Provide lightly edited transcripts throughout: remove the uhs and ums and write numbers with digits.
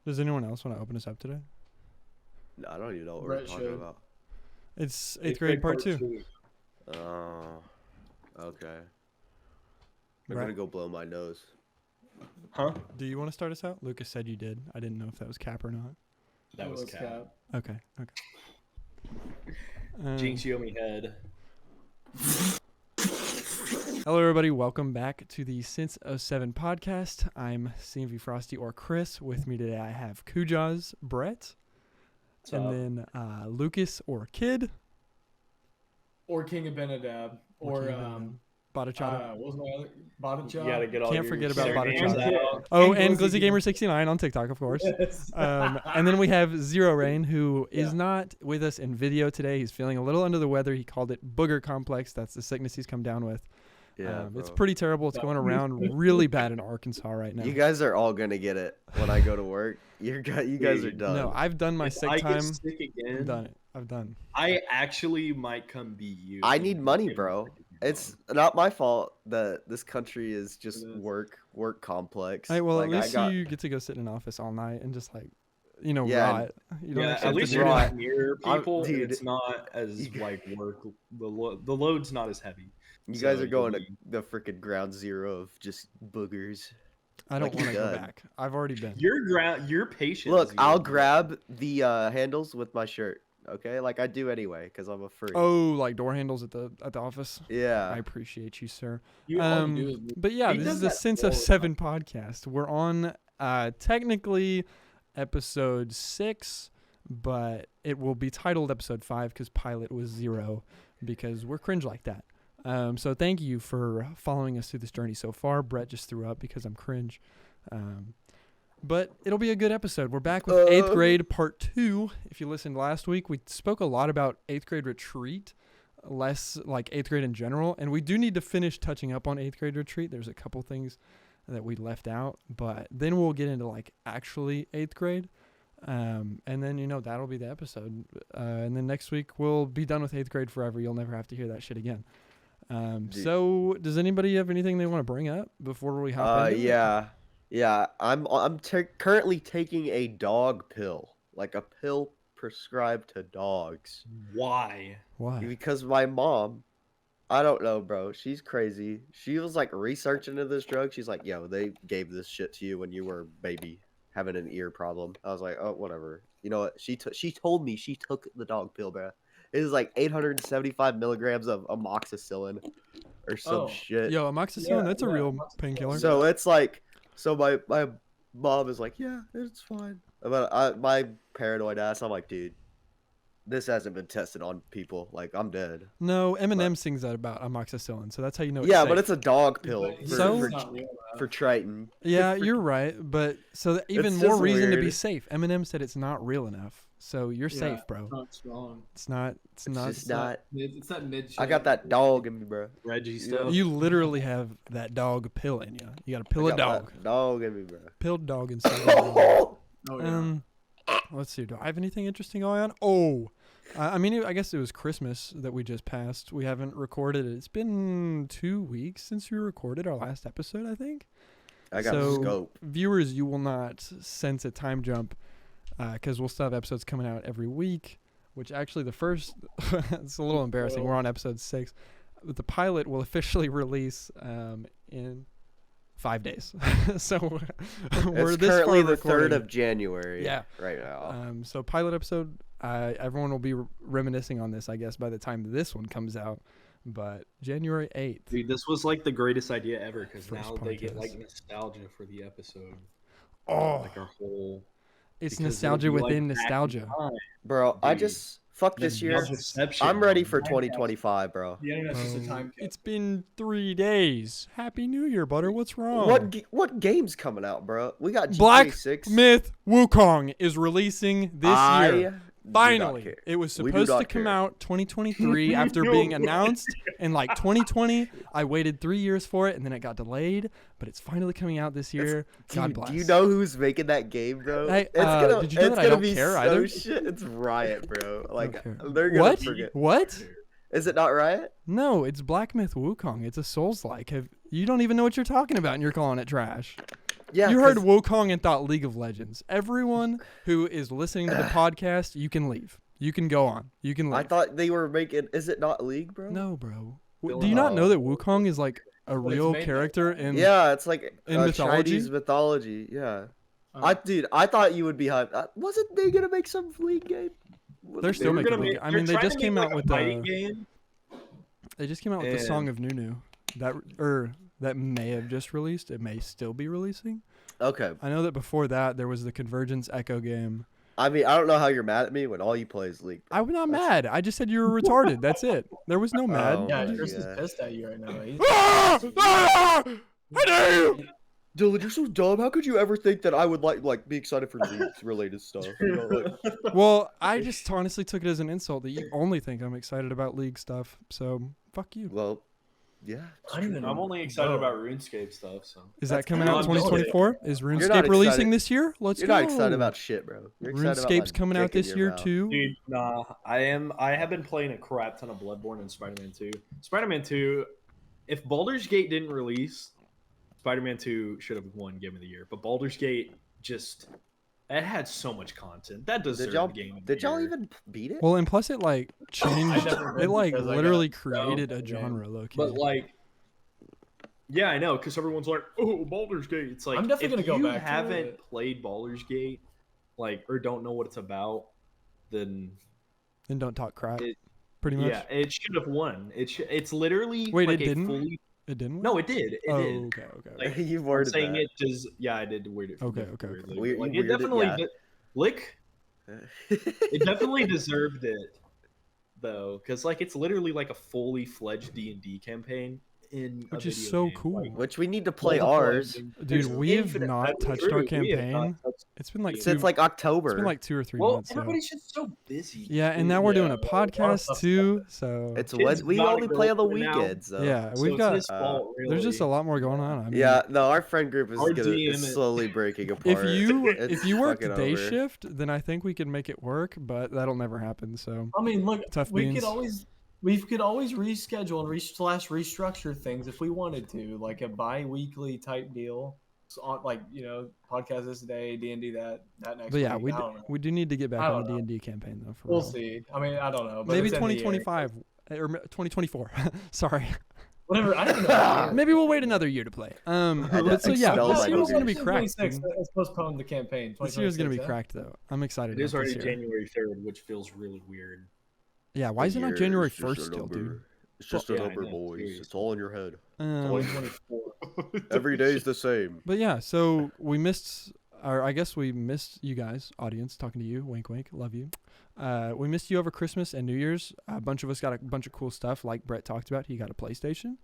Does anyone else want to open us up today? No, I don't even know what Brett we're talking should. about. It's 8th grade part 2. Oh, okay. I'm Right. gonna go blow my nose. Huh? Do you want to start us out? Lucas said you did. I didn't know if that was Cap or not. That was Cap. Okay. Jinx, you owe me head. Hello, everybody. Welcome back to the Since '07 podcast. I'm CmvFrosty or Chris. With me today, I have Kujozz, Brett, What's and up? then Lucas or Kid. Or King of Benadab. Or Botachata. what was my other? Botachata. You gotta get all Can't your forget about surnames Botachata. out. Oh, and Glizzy GlizzyGamer69 on TikTok, of course. Yes. And then we have Zerorain, who is Yeah. not with us in video today. He's feeling a little under the weather. He called it booger complex. That's the sickness he's come down with. Yeah, It's bro. pretty terrible. It's going around really bad in Arkansas right now. You guys are all gonna get it when I go to work. You guys are done. No, I've done my If sick I time. get sick again, I've done it. I've done. I actually might come be you. I need money, bro. It's not my fault that this country is just It is. work complex. Hey, well, Like, at least I got, you get to go sit in an office all night and just Yeah, rot. You don't Yeah, actually at have least to you're do right. not near I'm- people. dude. It's not as You- like work. The load's not as heavy. you So guys are you'll going to be- the freaking ground zero of just boogers. I don't like want to you're go done. back. I've already been. You're patient. Look, I'll grab the handles with my shirt. Okay, like I do anyway, cause I'm a freak. Oh, like door handles at the office. I Yeah. appreciate you, sir. You all you do is But yeah, He this is does the that Since all the '07 podcast. We're on technically episode 6, but it will be titled episode 5 because pilot was 0 because we're cringe like that. So thank you for following us through this journey so far. Brett just threw up because I'm cringe. But it'll be a good episode. We're back with 8th grade part 2. If you listened last week, we spoke a lot about 8th grade retreat, less like 8th grade in general. And we do need to finish touching up on 8th grade retreat. There's a couple things that we left out, but then we'll get into like actually 8th grade. And then, that'll be the episode. And then next week we'll be done with 8th grade forever. You'll never have to hear that shit again. So does anybody have anything they want to bring up before we hop into it? Yeah. I'm currently taking a dog pill, like a pill prescribed to dogs, Why? Why? because my mom, I don't know, bro. She's crazy. She was like researching into this drug. She's like, yo, they gave this shit to you when you were a baby having an ear problem. I was like, oh, whatever. You know what? She told me she took the dog pill, bro. It is like 875 milligrams of amoxicillin or some shit. Yo, amoxicillin, that's a real amoxicillin. painkiller. So it's like, my mom is like, yeah, it's fine. But my paranoid ass, I'm like, dude, this hasn't been tested on people. Like, I'm dead. No, Eminem sings that about amoxicillin, so that's how you know. Yeah, it's but safe. it's a dog pill But he's So- not real, for Triton. Yeah, you're right, but so even It's more just reason to be weird. safe. Eminem said it's not real enough, so you're Yeah. safe, bro. Not strong. It's not. It's not. just not. It's that mid. I got that dog in me, bro. Reggie Yeah. stuff. You literally have that dog pill in you. You got a pill I of got dog, that dog in me, bro. pilled dog inside. of you. Oh yeah. Let's see. Do I have anything interesting going on? Oh, I mean, I guess it was Christmas that we just passed. We haven't recorded it. It's been 2 weeks since we recorded our last episode, I think. I got So- scope. Viewers, you will not sense a time jump because we'll still have episodes coming out every week, which actually the first, it's a little embarrassing. We're on episode 6. But the pilot will officially release in 5 days. So we're It's this currently far the 3rd recording. of January. Yeah. Right now. So pilot episode, everyone will be reminiscing on this, I guess, by the time this one comes out. But January 8th. Dude, this was like the greatest idea ever because First now they get podcast. like nostalgia for the episode. Oh, Like our whole. it's because nostalgia it'll be, like, within back in nostalgia. time. Bro, I dude. just fuck this year. Nostalgia-ception, I'm ready bro. for 2025, bro. The internet's just a time It's been 3 days. Happy New Year, Butter. What's wrong? What game's coming out, bro? We got GTA Black 6. Myth Wukong is releasing this year. do not Finally, care. it was We do supposed to not come care. out 2023 after being announced in like 2020. I waited 3 years for it, and then it got delayed. But it's finally coming out this year. God Dude, bless. do you know who's making that game, bro? Hey, it's gonna, did you know it's that I gonna don't be care so either? shit. It's Riot, bro. Like care. they're gonna What? forget. What? Is it not Riot? No, it's Black Myth Wukong. It's a Souls-like. You don't even know what you're talking about, and you're calling it trash. Yeah, You heard 'cause- Wukong and thought League of Legends. Everyone who is listening to the podcast, you can leave. You can go on. You can leave. I thought they were making. Is it not League, bro? No, bro. Dylan, Do you not know oh. that Wukong is like a But it's real made character in? Yeah, it's like in mythology? Chinese mythology. Yeah. Uh, I thought you would be hyped. Wasn't they gonna make some League game? They're They still were making gonna League. I mean, they just came out with fighting the. game. They just came out with the Song of Nunu. That may have just released. It may still be releasing. Okay. I know that before that there was the Convergence Echo game. I mean, I don't know how you're mad at me when all you play is League. I'm not mad. I just said you were retarded. That's it. There was no mad. Oh. Yeah, my Chris is God. pissed at you right now. He's- How dare you! Dylan, you're so dumb. How could you ever think that I would like be excited for League related stuff? You know, like, Well, I just honestly took it as an insult that you only think I'm excited about League stuff. So fuck you. well, yeah. I don't even I'm only excited know. about RuneScape stuff. So Is that That's coming out in kinda 2024? Is not RuneScape releasing excited. this year? Let's You're go. not excited about shit, bro. You're excited about RuneScape's my coming out dick in this your year mouth. too. dude, nah, I am. I have been playing a crap ton of Bloodborne and Spider-Man 2. Spider-Man 2. If Baldur's Gate didn't release, Spider-Man 2 should have won Game of the Year. But Baldur's Gate just it had so much content that deserved Game of the Did y'all Year. even beat it? Well, and plus it like changed. never It did like because I literally got created a stoned, man. genre, low-key. But like, yeah, I know, because everyone's like, "Oh, Baldur's Gate." It's like I'm definitely if gonna go you back to haven't it. played Baldur's Gate, like, or don't know what it's about, then And don't talk crap. It- Pretty much. yeah, it should have won. It's literally Wait, like it a didn't? fully. It didn't. No, it did. It oh, did. okay, okay. Like, You've I'm worded saying that. it does. Yeah, I did word it. Okay, okay, weirdly. okay. Like, You it weirded- definitely, yeah. Lick. It definitely deserved it, though, because like it's literally like a fully fledged D&D campaign in a Which is video so game. cool. Like, Which we need to play multiplayer ours games. Dude, There's we've infinite- not that's touched true, our we have not campaign. touched- It's been like since two, like it's October. been like 2 or 3 Well, months. So. everybody's just so busy. Yeah, and dude. now we're doing a Yeah, podcast stuff's too. So It's Kids what we gotta only grow play on the up now. weekends. So. yeah, So we've it's got. his fault, really. There's just a lot more going on. I mean, Yeah, no, our friend group is Our gonna DM is is- slowly breaking apart. if It's you work fucking day over. shift, then I think we could make it work, but that'll never happen. So I mean, look, Tough we beans. could always reschedule and restructure things if we wanted to, like a bi-weekly type deal. So on, like, podcast this day, D&D that next. But yeah, week. I don't know. we do need to get back I on the don't know. D&D campaign though. For We'll real. see. I mean, I don't know. But Maybe it's in the air. 2025 or 2024. Sorry. Whatever. I don't know. Maybe we'll wait another year to play. But so yeah, expel this my year's gonna be motivation. cracked. 26, dude. let's postpone the campaign. This year's gonna be 2026, huh? cracked though. I'm excited. It is about this already year. January 3rd, which feels really weird. Yeah, why is it not Year January is just a 1st still, dude? number. It's just a Yeah, I number, know, boys. seriously. It's all in your head. 2024. Every day's the same. But yeah, so we missed, or I guess we missed you guys, audience, talking to you. Wink, wink, love you. We missed you over Christmas and New Year's. A bunch of us got a bunch of cool stuff, like Brett talked about. He got a PlayStation.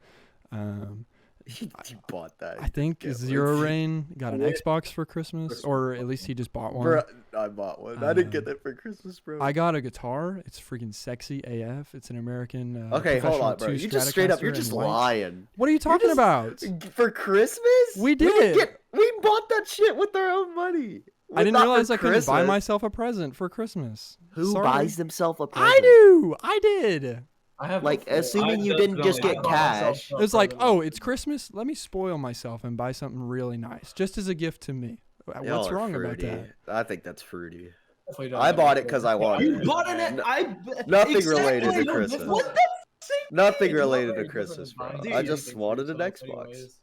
He bought that. I think Yeah, Zerorain got an Yeah. Xbox for Christmas, or at least he just bought one. Bro, I bought one. I didn't get Um, that for Christmas, bro. I got a guitar. It's freaking sexy AF. It's an American. Okay, hold on, professional bro. two You just straight up, Stratocaster you're in just white. lying. What are you talking just- about? For Christmas? We didn't did. we bought that shit with our own money. I didn't Not for realize I couldn't buy Christmas. myself a present for Christmas. Who Sorry. buys themselves a present? I do. I did. I have Like, no faith. assuming I you definitely- didn't just get I bought myself cash. a It was like, present. oh, it's Christmas. Let me spoil myself and buy something really nice, just as a gift to me. Y'all What's are wrong about fruity. that? I think that's fruity. Definitely don't I have bought a it because faith. I wanted You it. bought it. Nothing related to no, Christmas. What the? Nothing It's not related very to different Christmas, than bro. buying Dude, I anything just for wanted an yourself Xbox. anyways.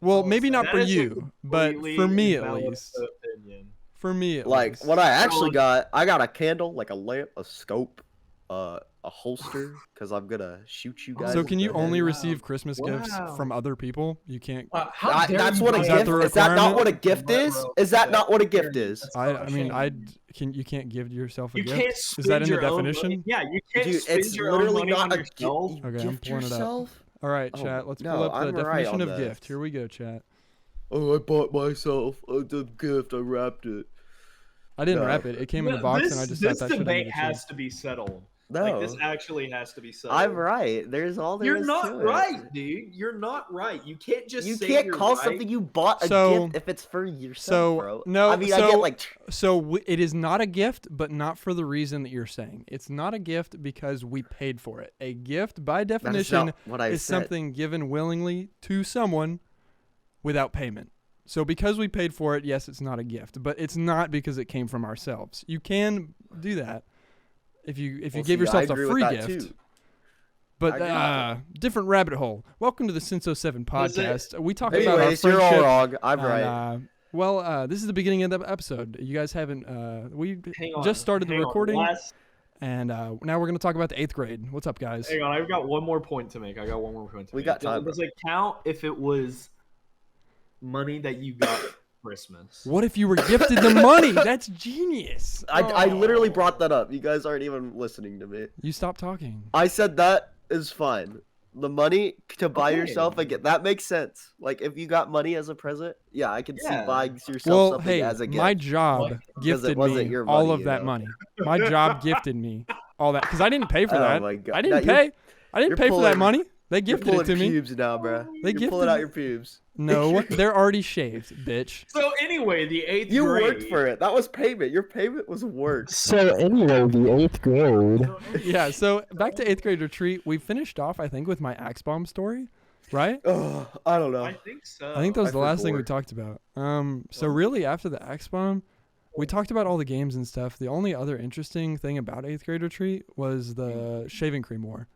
Well, Oh, maybe not That for is a you, but completely for me at invalid least. opinion. For me at Like least. what I actually So- got, I got a candle, like a lamp, a scope, a holster, because I'm gonna shoot you guys. So in can the you head. only Wow. receive Christmas gifts Wow. from other people? You can't. How dare That's you what a buy Is that gift the is. That not requirement? what a gift is? Is that not what a gift is? That's I not a mean, shame. you can't give yourself a You gift. can't Is spend that in the your own definition? money. Yeah, you can't Dude, spend it's your own literally money not on a yourself. gift. Okay, I'm Gift pulling it up. yourself? All right, Oh, chat. Let's no, pull up the I'm right definition on of that. gift. Here we go, chat. Oh, I bought myself a gift. I wrapped it. I didn't No. wrap it. It came in a box, and I just this thought that should debate have has to be settled. No, Like this actually has to be settled. I'm right. There's all there You're is not to it. right, dude. You're not right. You can't just You say can't you're call right. something you bought a So- gift if it's for yourself, so, bro. no, I mean, I so- get like So it is not a gift, but not for the reason that you're saying. It's not a gift because we paid for it. A gift, by that is definition, not what I is said. something given willingly to someone without payment. So because we paid for it, yes, it's not a gift, but it's not because it came from ourselves. You can do that if you give yourself a free gift. Too. But I different rabbit hole. Welcome to the Since07 podcast. We talk about our Anyways, friendship. you're all wrong. I'm and, right. Well, this is the beginning of the episode. You guys haven't. We Hang on, just started the hang on. recording, and now we're gonna talk about the 8th grade. What's up, guys? Hang on, I've got one more point to make. We got time, Does it count if it was money that you got for Christmas? What if you were gifted the money? That's genius. I literally brought that up. You guys aren't even listening to me. You stop talking. I said that is fine. The money to buy Okay. yourself again, that makes sense. Like if you got money as a present, yeah, I can see Yeah. buying yourself Well, something hey, as a gift. my job Because it gifted wasn't me your all money, of you that know. money. My job gifted me all that because I didn't pay for Oh that. my God. I Now didn't you're- pay. I didn't you're pay for that pulling- money. They You're gifted pulling it to me. pubes now, bro. They You're gifted pulling out it. your pubes. No, they're already shaved, bitch. So anyway, the 8th You grade. worked for it. That was payment. Your payment was work. So anyway, the 8th grade. Yeah. So back to 8th grade retreat. We finished off, I think, with my axe bomb story, right? Oh, I don't know. I think so. I think that was I the last thing we forgot. talked about. So really, after the axe bomb, we talked about all the games and stuff. The only other interesting thing about 8th grade retreat was the shaving cream war.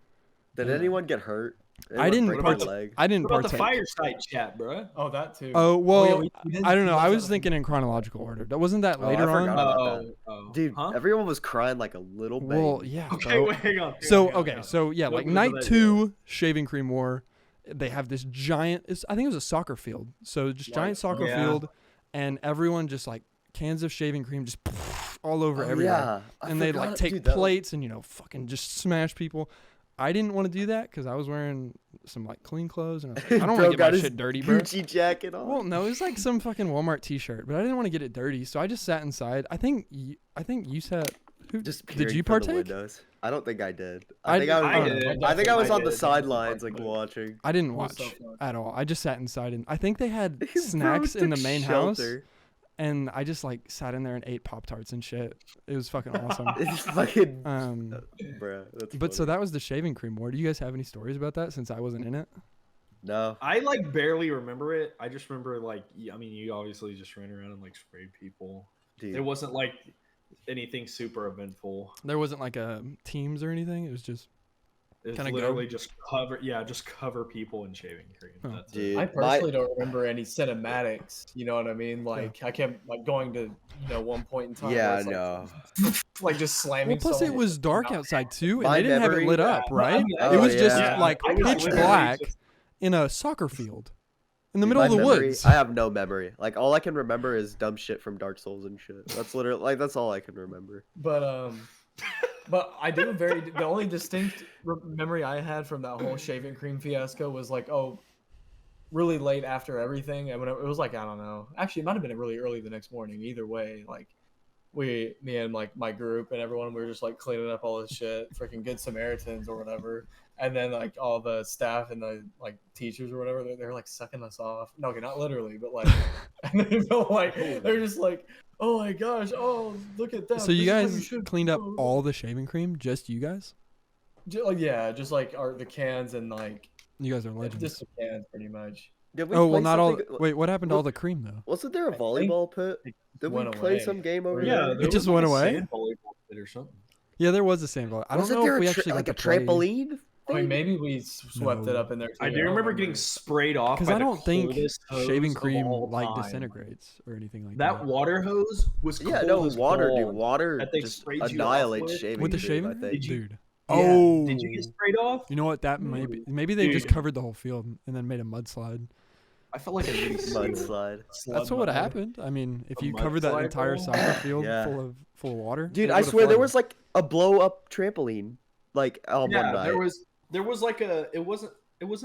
Did anyone get hurt? I Anyone didn't break part- their leg? I didn't What about the partake. fireside chat, bro? Oh, that too. Oh well, yeah, we did- I don't know. we I did was that. thinking in chronological order. Wasn't that Oh, I later on? forgot about that. Dude, Huh? everyone was crying like a little baby. Well, yeah. Okay, bro. wait, hang on. So hang on, okay, hang on. so yeah, What like was night that? 2 shaving cream war. They have this giant. I think it was a soccer field. So just Like, giant soccer yeah. field, and everyone just like cans of shaving cream just all over Oh, everywhere. yeah. I And they'd forgot- like take dude, that was- plates and fucking just smash people. I didn't want to do that because I was wearing some like clean clothes and I was like, I don't Bro want to got get my his shit dirty, bro. Gucci jacket on. Well, no, it was like some fucking Walmart T-shirt, but I didn't want to get it dirty, so I just sat inside. I think you sat. Who Just did peering you from the partake? windows. I think I did. I I think I was. I on, did. I think I was I on the did. sidelines, like watching. I didn't Cool watch stuff, man. at all. I just sat inside, and I think they had Bro snacks in the took main house, shelter. and I just like sat in there and ate Pop-Tarts and shit. It was fucking awesome. It's fucking. Um, Bruh, that's but so funny. that was the shaving cream war. Do you guys have any stories about that? Since I wasn't in it. No. I like barely remember it. I just remember like, I mean, you obviously just ran around and like sprayed people. Dude. It wasn't like anything super eventful. There wasn't like a teams or anything. It was just It's Kinda go. literally just cover people in shaving cream. Oh. That's it. Dude, I my- personally don't remember any cinematics. You know what I mean? Like I kept like going to one point in time. where Yeah, it's, like, no. like just slamming. well. Plus, it someone was dark out. outside too, and My they didn't have it memory- lit up, Yeah, right? I It was Oh, just yeah. like I was pitch literally black just- in a soccer field in the Dude, middle my of the memory- woods. I have no memory. Like all I can remember is dumb shit from Dark Souls and shit. That's literally like that's all I can remember. But I do the only distinct memory I had from that whole shaving cream fiasco was like, really late after everything, and when it was like, I don't know. Actually, it might have been really early the next morning. Either way, like me and like my group and everyone, we were just like cleaning up all this shit, freaking Good Samaritans or whatever. And then like all the staff and the like teachers or whatever, they're like sucking us off. No, okay, not literally, but like, and they felt like they're just like, oh my gosh, oh look at that. So you This is what guys should cleaned up do." all the shaving cream, just you guys? Yeah, just like the cans and like You guys are legends. just the cans, pretty much. Did we Oh well, play not all. something- Wait, what happened to all the cream though? Wasn't there a I think volleyball pit? Did we went play away. some game over Yeah, there? It just went away? Or something. Yeah, there was a sandball. I don't Wasn't know there if we a actually like got a to play. trampoline? I mean, thing? maybe we swept it No. up in there. Too. I do remember getting sprayed off Because by I the don't think coldest hose shaving of cream all like time. disintegrates or anything like That water hose was cold Yeah, no, as water, dude. balls. Water that they just sprayed you off annihilates with. shaving with the cream, shaving I cream? think. Did you- Dude. Yeah. Oh, Did you get sprayed off? You know what? That maybe they just Dude. covered the whole field and then made a mudslide. I felt like a really Mudslide. That's what would have happened. I mean, if A you covered that mudslide, entire bro? soccer field Yeah. full of water, Dude, it I would've swear there flooded. was like a blow up trampoline, like one Yeah, night. there was like a it wasn't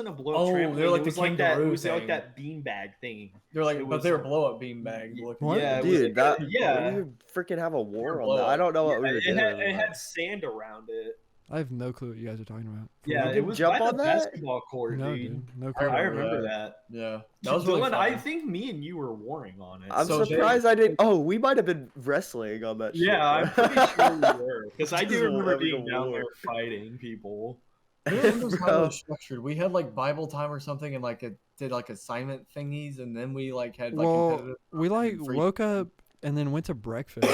a blow up Oh, trampoline. they're like it the was like that. It kangaroo was like thing. that beanbag thing. They're like, It but was- they were blow up beanbag looking. What? Yeah, it was Dude, like that yeah. we would freaking have a war Pure on blow that. up. I don't know what we were it doing. had sand around it. I have no clue what you guys are talking about. Yeah, didn't it was jump by on the that? basketball court, No, dude. dude. No I clue. I remember remember that. Yeah, that was really Dylan, fun. I think me and you were warring on it. I'm So surprised I didn't. Oh, we might have been wrestling on that. Yeah, I'm shit, bro. pretty sure we were because I Just do remember having a being down war. there fighting people. I don't remember how it Bro. was structured. We had like Bible time or something, and like it did like assignment thingies, and then we like had like Well, competitive. we like and free- woke up and then went to breakfast.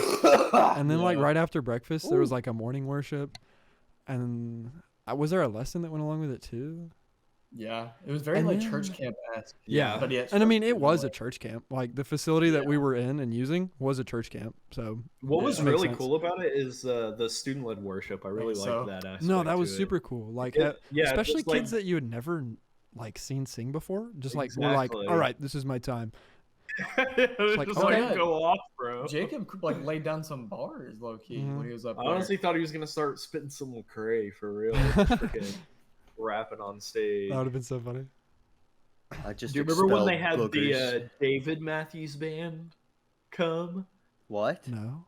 And then like Yeah. right after breakfast there was like a morning worship. And was there a lesson that went along with it too? Yeah, it was very And like then- church camp esque. Yeah. but yeah, And I mean it structured was a in church camp. Like the facility that we were in and using was a church camp. So What was that makes really sense. cool about it is the student-led worship. I really Think liked so. that aspect. no, that was to it. super cool. Like Yeah, especially just, like- kids that you had never like seen sing before. Just like we're like, Exactly. all right, this is my time. It was like, just okay. like go off, bro. Jacob like laid down some bars low key Mhm. when he was up I there. honestly thought he was gonna start spitting some Lecrae for real, just freaking rapping on stage. That would have been so funny. I just Do you remember when they expelled had boogers. the David Matthews Band come? What? No.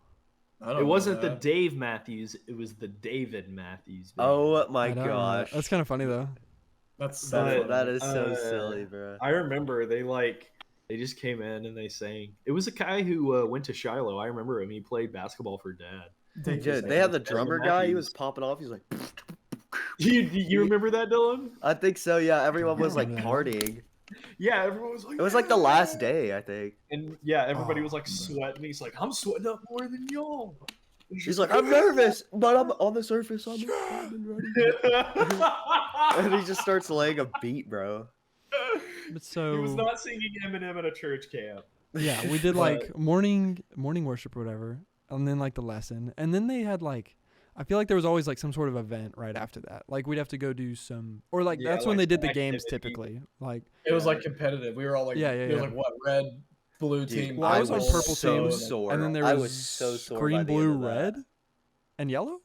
I don't It know wasn't the that. Dave Matthews, it was the David Matthews Band. Oh my I don't remember that. gosh. That's kind of funny though. That's But, That is so uh, silly, bro. I remember they just came in and they sang. It was a guy who went to Shiloh. I remember him. He played basketball for dad. Dude, they had the drummer guy. He was popping off. He was like, You remember that, Dylan? I think so. Yeah, everyone was like Yeah. partying. Yeah, everyone was like. It was like the last "Yeah!" day, I think. And yeah, everybody Oh, was like man. sweating. He's like, I'm sweating up more than y'all. She's like, I'm nervous, but I'm on the surface. I'm excited and ready. And he just starts laying a beat, bro. But so He was not singing Eminem at a church camp. yeah, we did like morning worship or whatever, and then like the lesson, and then they had like I feel like there was always like some sort of event right after that. Like we'd have to go do some, or like Yeah, that's when like they did the some games activity. typically. Like It was like competitive. We were all like, Yeah, yeah, There was yeah. like what red, blue Dude, team. Well, I was on gold, purple so team, sore. and then there I was, was so sore by green, the end blue, of that. red, and yellow.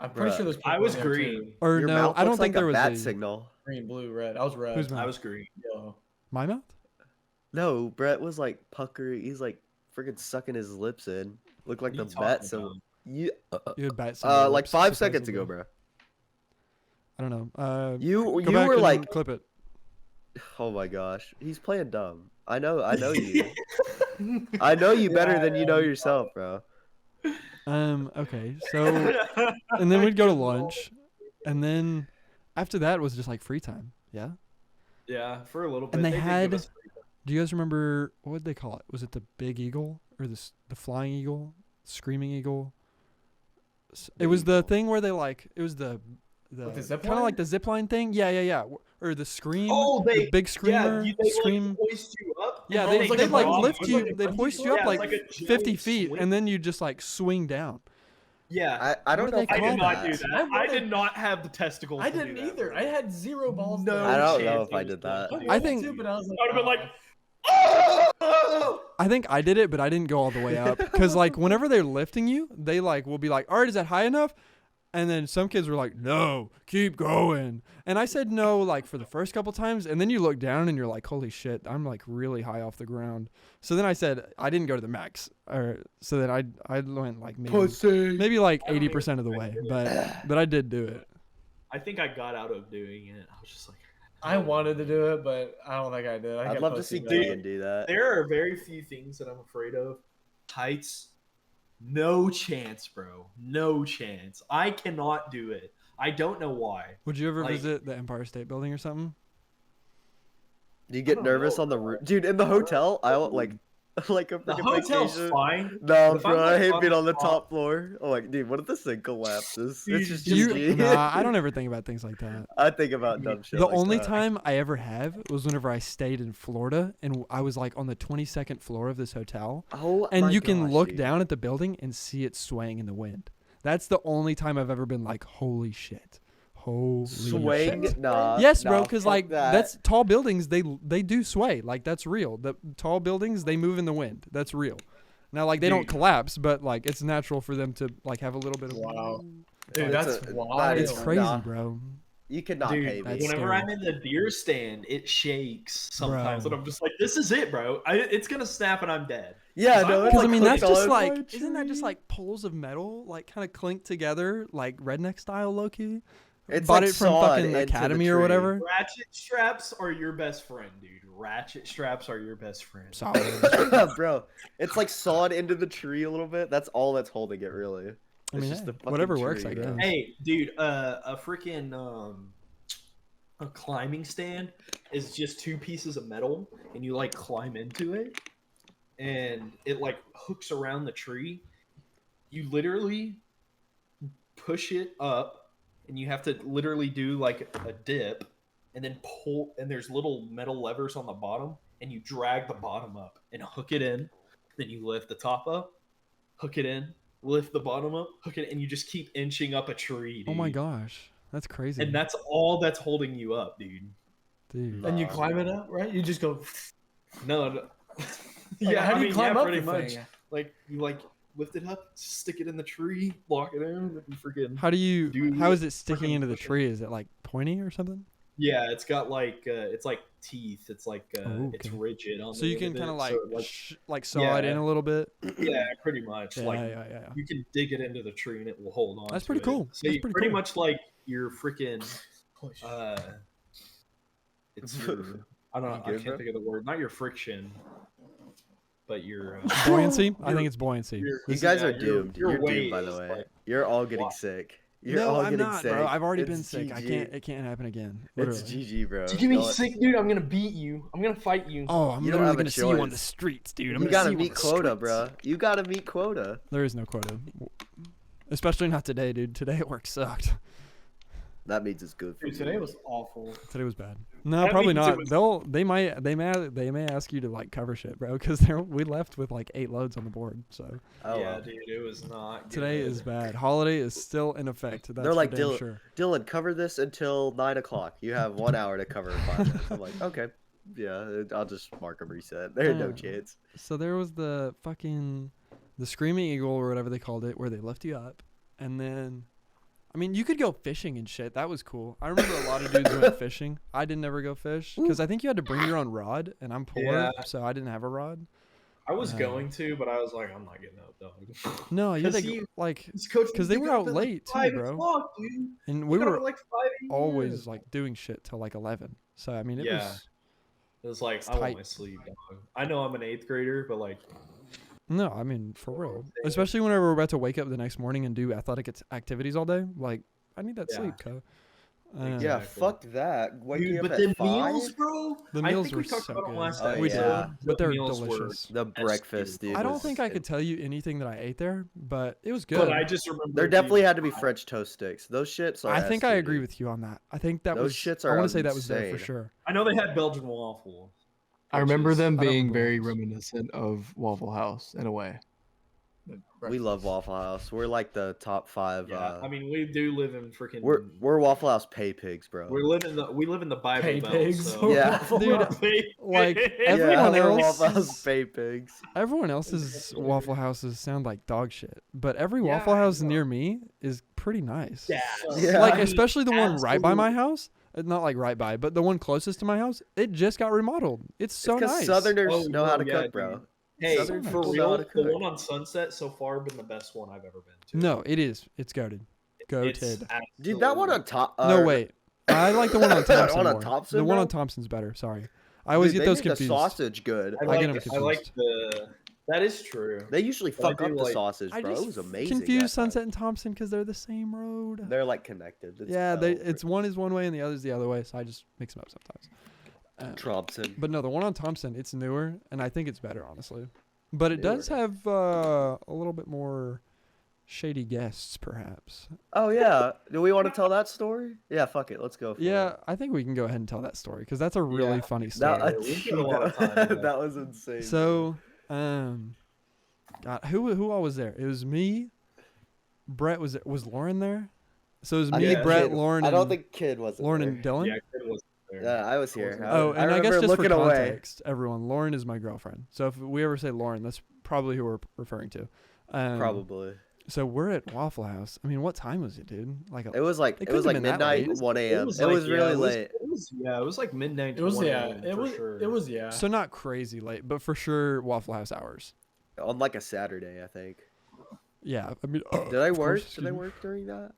I'm pretty Bruh. sure there's. I was purple in there, green. too. Or Your no, mouth I don't looks think like there a was bat a signal. Green, blue, red. I was red. Who's I mouth? was green. Yellow. My mouth. No, Brett was like puckery. He's like freaking sucking his lips in. Looked like What are the you bat talking symbol. about? You, You had bat like lips, 5 seconds ago, supposedly. bro. I don't know. You Go you back were and like, clip it. oh my gosh, he's playing dumb. I know you. I know you better than you know yourself, bro. Okay, so and then we'd go to lunch, and then after that was just like free time. Yeah. Yeah, for a little bit. And they did give had- us free time. Do you guys remember what would they call it? Was it the big eagle or the flying eagle, screaming eagle? It was the thing where they like it was the With the zip kind of line? like the zip line thing. Yeah. Or the scream. Oh, the big screamer. they scream. like hoist you up. Yeah, and they then they'd like drop lift you. you. They'd hoist you up Yeah, like it's a 50 giant feet, swing. and then you just like swing down. Yeah, I don't What know do if they I call did not do that? that. I I wanted- did not have the testicles. I to do didn't that, either. bro. I had 0 balls. No there. I don't know chance if I it was did that. I, I think- too, but I was like, I would have been like, I think I did it, but I didn't go all the way up because like whenever they're lifting you, they like will be like, "All right, is that high enough?" And then some kids were like, "No, keep going." And I said no like for the first couple times, and then you look down and you're like, "Holy shit, I'm like really high off the ground." So then I said I didn't go to the max, or so that I went like maybe like I don't even 80% of the think I way, did but I did do it. I think I got out of doing it. I was just like, I wanted to do it, but I don't think I did. I I'd got love to pussy see about Gideon it. do that. there are very few things that I'm afraid of. Heights, no chance, bro. No chance. I cannot do it. I don't know why. Would you ever Like- visit the Empire State Building or something? Do you I get don't nervous know, on the bro. roof, dude? In the hotel, I want like a The freaking hotel's vacation. fine. No, If I'm, bro, I like, hate on being the on the top- top floor. Oh, like, dude, what if this thing collapses? It's just You- GG. Nah, I don't ever think about things like that. I think about dumb shit. The like only that. time I ever have was whenever I stayed in Florida and I was like on the 22nd floor of this hotel, Oh, and my you can gosh, look dude. down at the building and see it swaying in the wind. That's the only time I've ever been like, holy shit. Holy Swing? shit. Nah. Yes, bro, nah, because fuck like that. that's tall buildings. They do sway. Like that's real. The tall buildings they move in the wind. That's real. Now like they don't Dude. collapse, but like it's natural for them to like have a little bit of. Wow. Dude, That's that's a- wild. that It's is crazy, Nah. bro. You cannot Dude, pay me. That's whenever scary. I'm in the deer stand, it shakes sometimes, Bro. and I'm just like, "This is it, bro. It's gonna snap, and I'm dead." Yeah, Because no, I'm- it's Because like I mean that's hooked just on like my isn't that just tree. like poles of metal like kind of clinked together like redneck style low key? It's Bought like it from sawed fucking into the Academy or tree. whatever. Ratchet straps are your best friend, dude. Ratchet straps are your best friend. Solid. Bro, it's like sawed into the tree a little bit. That's all that's holding it, really. I It's mean, just hey, the fucking whatever works, tree, I bro. guess. Hey, dude, a freaking a climbing stand is just two pieces of metal, and you like climb into it, and it like hooks around the tree. You literally push it up, and you have to literally do like a dip, and then pull. And there's little metal levers on the bottom, and you drag the bottom up and hook it in. Then you lift the top up, hook it in, lift the bottom up, hook it, and you just keep inching up a tree, dude. Oh my gosh, that's crazy. And that's all that's holding you up, dude. Dude. And you climb it up, right? You just go. No. Like, how do you climb up pretty the much. thing? Like you like lift it up, stick it in the tree, lock it in, and you freaking. How do you? Dude, How is it sticking freaking into the push it. tree? Is it like pointy or something? Yeah, it's got like it's like teeth. It's like Oh, it's okay. rigid on. So the you end can of kind it, of like so, like saw it in Yeah. a little bit. yeah, pretty much. Yeah, like yeah. you can dig it into the tree and it will hold on. That's to pretty it. cool. So That's you pretty pretty cool. much like your freaking it's your I don't know. You I good, can't bro? think of the word. Not your friction, but your Buoyancy. I your- think it's buoyancy. your- You This- guys yeah, are your- doomed. your You're weight doomed, by the is, way. like, You're all getting lot. sick. You're no, all I'm getting not, sick. bro. I've already It's been sick. I GG. can't. It can't happen again. It's Literally. GG, bro. Did you get me Y'all- sick, dude? I'm gonna beat you. I'm gonna fight you. Oh, I'm You don't literally have a gonna see you on the choice. streets, dude. I'm You gonna gotta see you on meet the quota, streets. bro. You gotta meet quota. There is no quota, especially not today, dude. Today at work sucked. That means it's good for Dude, you. today was awful. Today was bad. No, That probably means it not. was- They may ask you to like cover shit, bro, because we left with like 8 loads on the board. So Oh, yeah, well. dude, it was not. today good. is bad. Holiday is still in effect. That's They're like, for damn Dylan, sure. Dylan, cover this until 9 o'clock. You have 1 hour to cover 5 minutes. I'm like, okay. Yeah, I'll just mark a reset. There's no Yeah. chance. So there was the Screaming Eagle or whatever they called it, where they lift you up, and then, I mean, you could go fishing and shit. That was cool. I remember a lot of dudes went fishing. I didn't ever go fish because I think you had to bring your own rod, and I'm poor, Yeah. so I didn't have a rod. I was Uh, going to, but I was like, I'm not getting up, dog. No, you had 'Cause to he- like, This coach 'Cause they picked were up out at, like, late too, 5 bro. o'clock, dude. and We we got up were at like 5 always like doing shit till like 11. So I mean, it Yeah. was It was like, It's I want tight. my sleep, dog. I know I'm an 8th grader, but like, no. I mean, for That's what real. I'm saying. Especially whenever we're about to wake up the next morning and do athletic activities all day. Like, I need that Yeah. sleep, co. Yeah, Exactly. fuck that. Waking dude, up but at the 5? meals, bro. The I meals think were we talked so about them good. last Oh, episode. We yeah. did, but they're meals were- delicious. The breakfast, dude. I don't was- think I could tell you anything that I ate there, but it was good. But I just remember There it definitely being had to be hot. French toast sticks. Those shits are. I think I ST, agree dude. with you on that. I think that Those was. shits I are want to say that was there for insane. sure. I know they had Belgian waffle. I remember which is- them I don't being remember very those. reminiscent of Waffle House in a way. We love Waffle House. We're like the top 5. Yeah, I mean, we do live in freaking. we're Waffle House pay pigs, bro. we live in the Bible Pay Belt. pigs. So. Yeah. Dude, Pay like, pigs. everyone we're else Waffle House is- pay pigs. Everyone else's Waffle Houses sound like dog shit, but every Yeah, Waffle I House know. near me is pretty nice. Yeah. Yeah. Like I mean, especially the one right by my absolutely. house. Not like right by, but the one closest to my house. It just got remodeled. It's so Because nice. Southerners Oh, know how to yeah, cook, bro. dude. Hey, Southern for people know real, how the to cook. one on Sunset so far been the best one I've ever been to. No, it is. It's goated. It's Goated. Dude, that one absolutely- on top. No, wait. I like the one on That Thompson one on more. Thompson, The one bro? on Thompson's better. Sorry, I always Dude, get they those made confused. The sausage good. I I get like, 'em I like confused. the. That is true. They usually But I fuck do up the like- sausage, I bro. It just was amazing. confuse that time. Sunset and Thompson because they're the same road. They're like connected. It's Yeah, they. L. It's one is one way and the other is the other way, so I just mix them up sometimes. Thompson. But no, the one on Thompson, it's newer, and I think it's better, honestly. But it does Newer. have a little bit more shady guests, perhaps. Oh yeah. Do we want to tell that story? Yeah, fuck it. Let's go. For Yeah, it. I think we can go ahead and tell that story because that's a really Yeah. funny story. That, we got a lot of time, yeah. that was insane. So, God, who all was there? It was me. Brett was Lauren there? So it was I me, think Brett, Kid- Lauren, I and don't think Kid was. Lauren and Dylan. Yeah, Kid was there. Yeah, I was here. Oh, and I guess remember just for looking away. context, everyone, Lauren is my girlfriend. So if we ever say Lauren, that's probably who we're referring to. Probably. So we're at Waffle House. I mean, what time was it, dude? Like, It was like It it was couldn't like have been that midnight, late. 1 a.m. It was, like, yeah, really it was- late. It was like midnight. It was 1 yeah. a.m. It for was Sure. it was yeah. so not crazy late, but for sure Waffle House hours. On like a Saturday, I think. Yeah, I mean, Did I of work? course, Did I excuse me. work during that?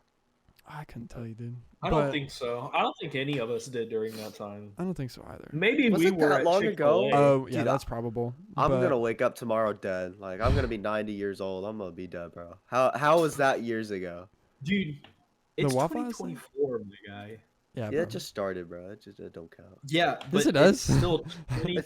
I couldn't tell you, dude. I But don't think so. I don't think any of us did during that time. I don't think so either. Maybe Was we it were that at long ago? Chick-fil-A. Oh yeah, Dude, that's probable. I'm but gonna wake up tomorrow dead. Like I'm gonna be 90 years old. I'm gonna be dead, bro. How was that years ago? Dude, it's Waffle House thing? 2024, my guy. Yeah, Yeah, bro. it just started, bro. It don't count. Yeah, Yes, but it does. It's still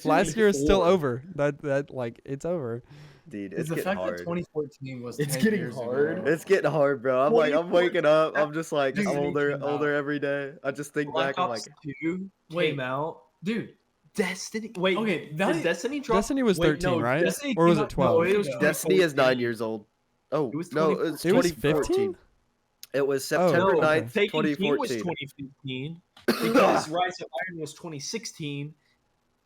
Last year is still 2024. over. That like it's over. Dude, Is it's the getting fact hard. that 2014 was It's 10 getting years hard. ago. It's getting hard, bro. I'm like, I'm waking up. I'm just like Dude, older, came out. older every day. I just think Black back. I'm Ops like, 2 Wait. came out. Dude, Destiny. Wait, okay, did that Destiny drop? Destiny was Wait, 13, no, right? Destiny Or was came it out- 12? no, it was Destiny is 9 2014. years old. Oh It was no, it's 2014. It was 2014. 15? It was Oh, September okay. 9th, Taken King was 2014. 2015 because Rise of Iron was 2016,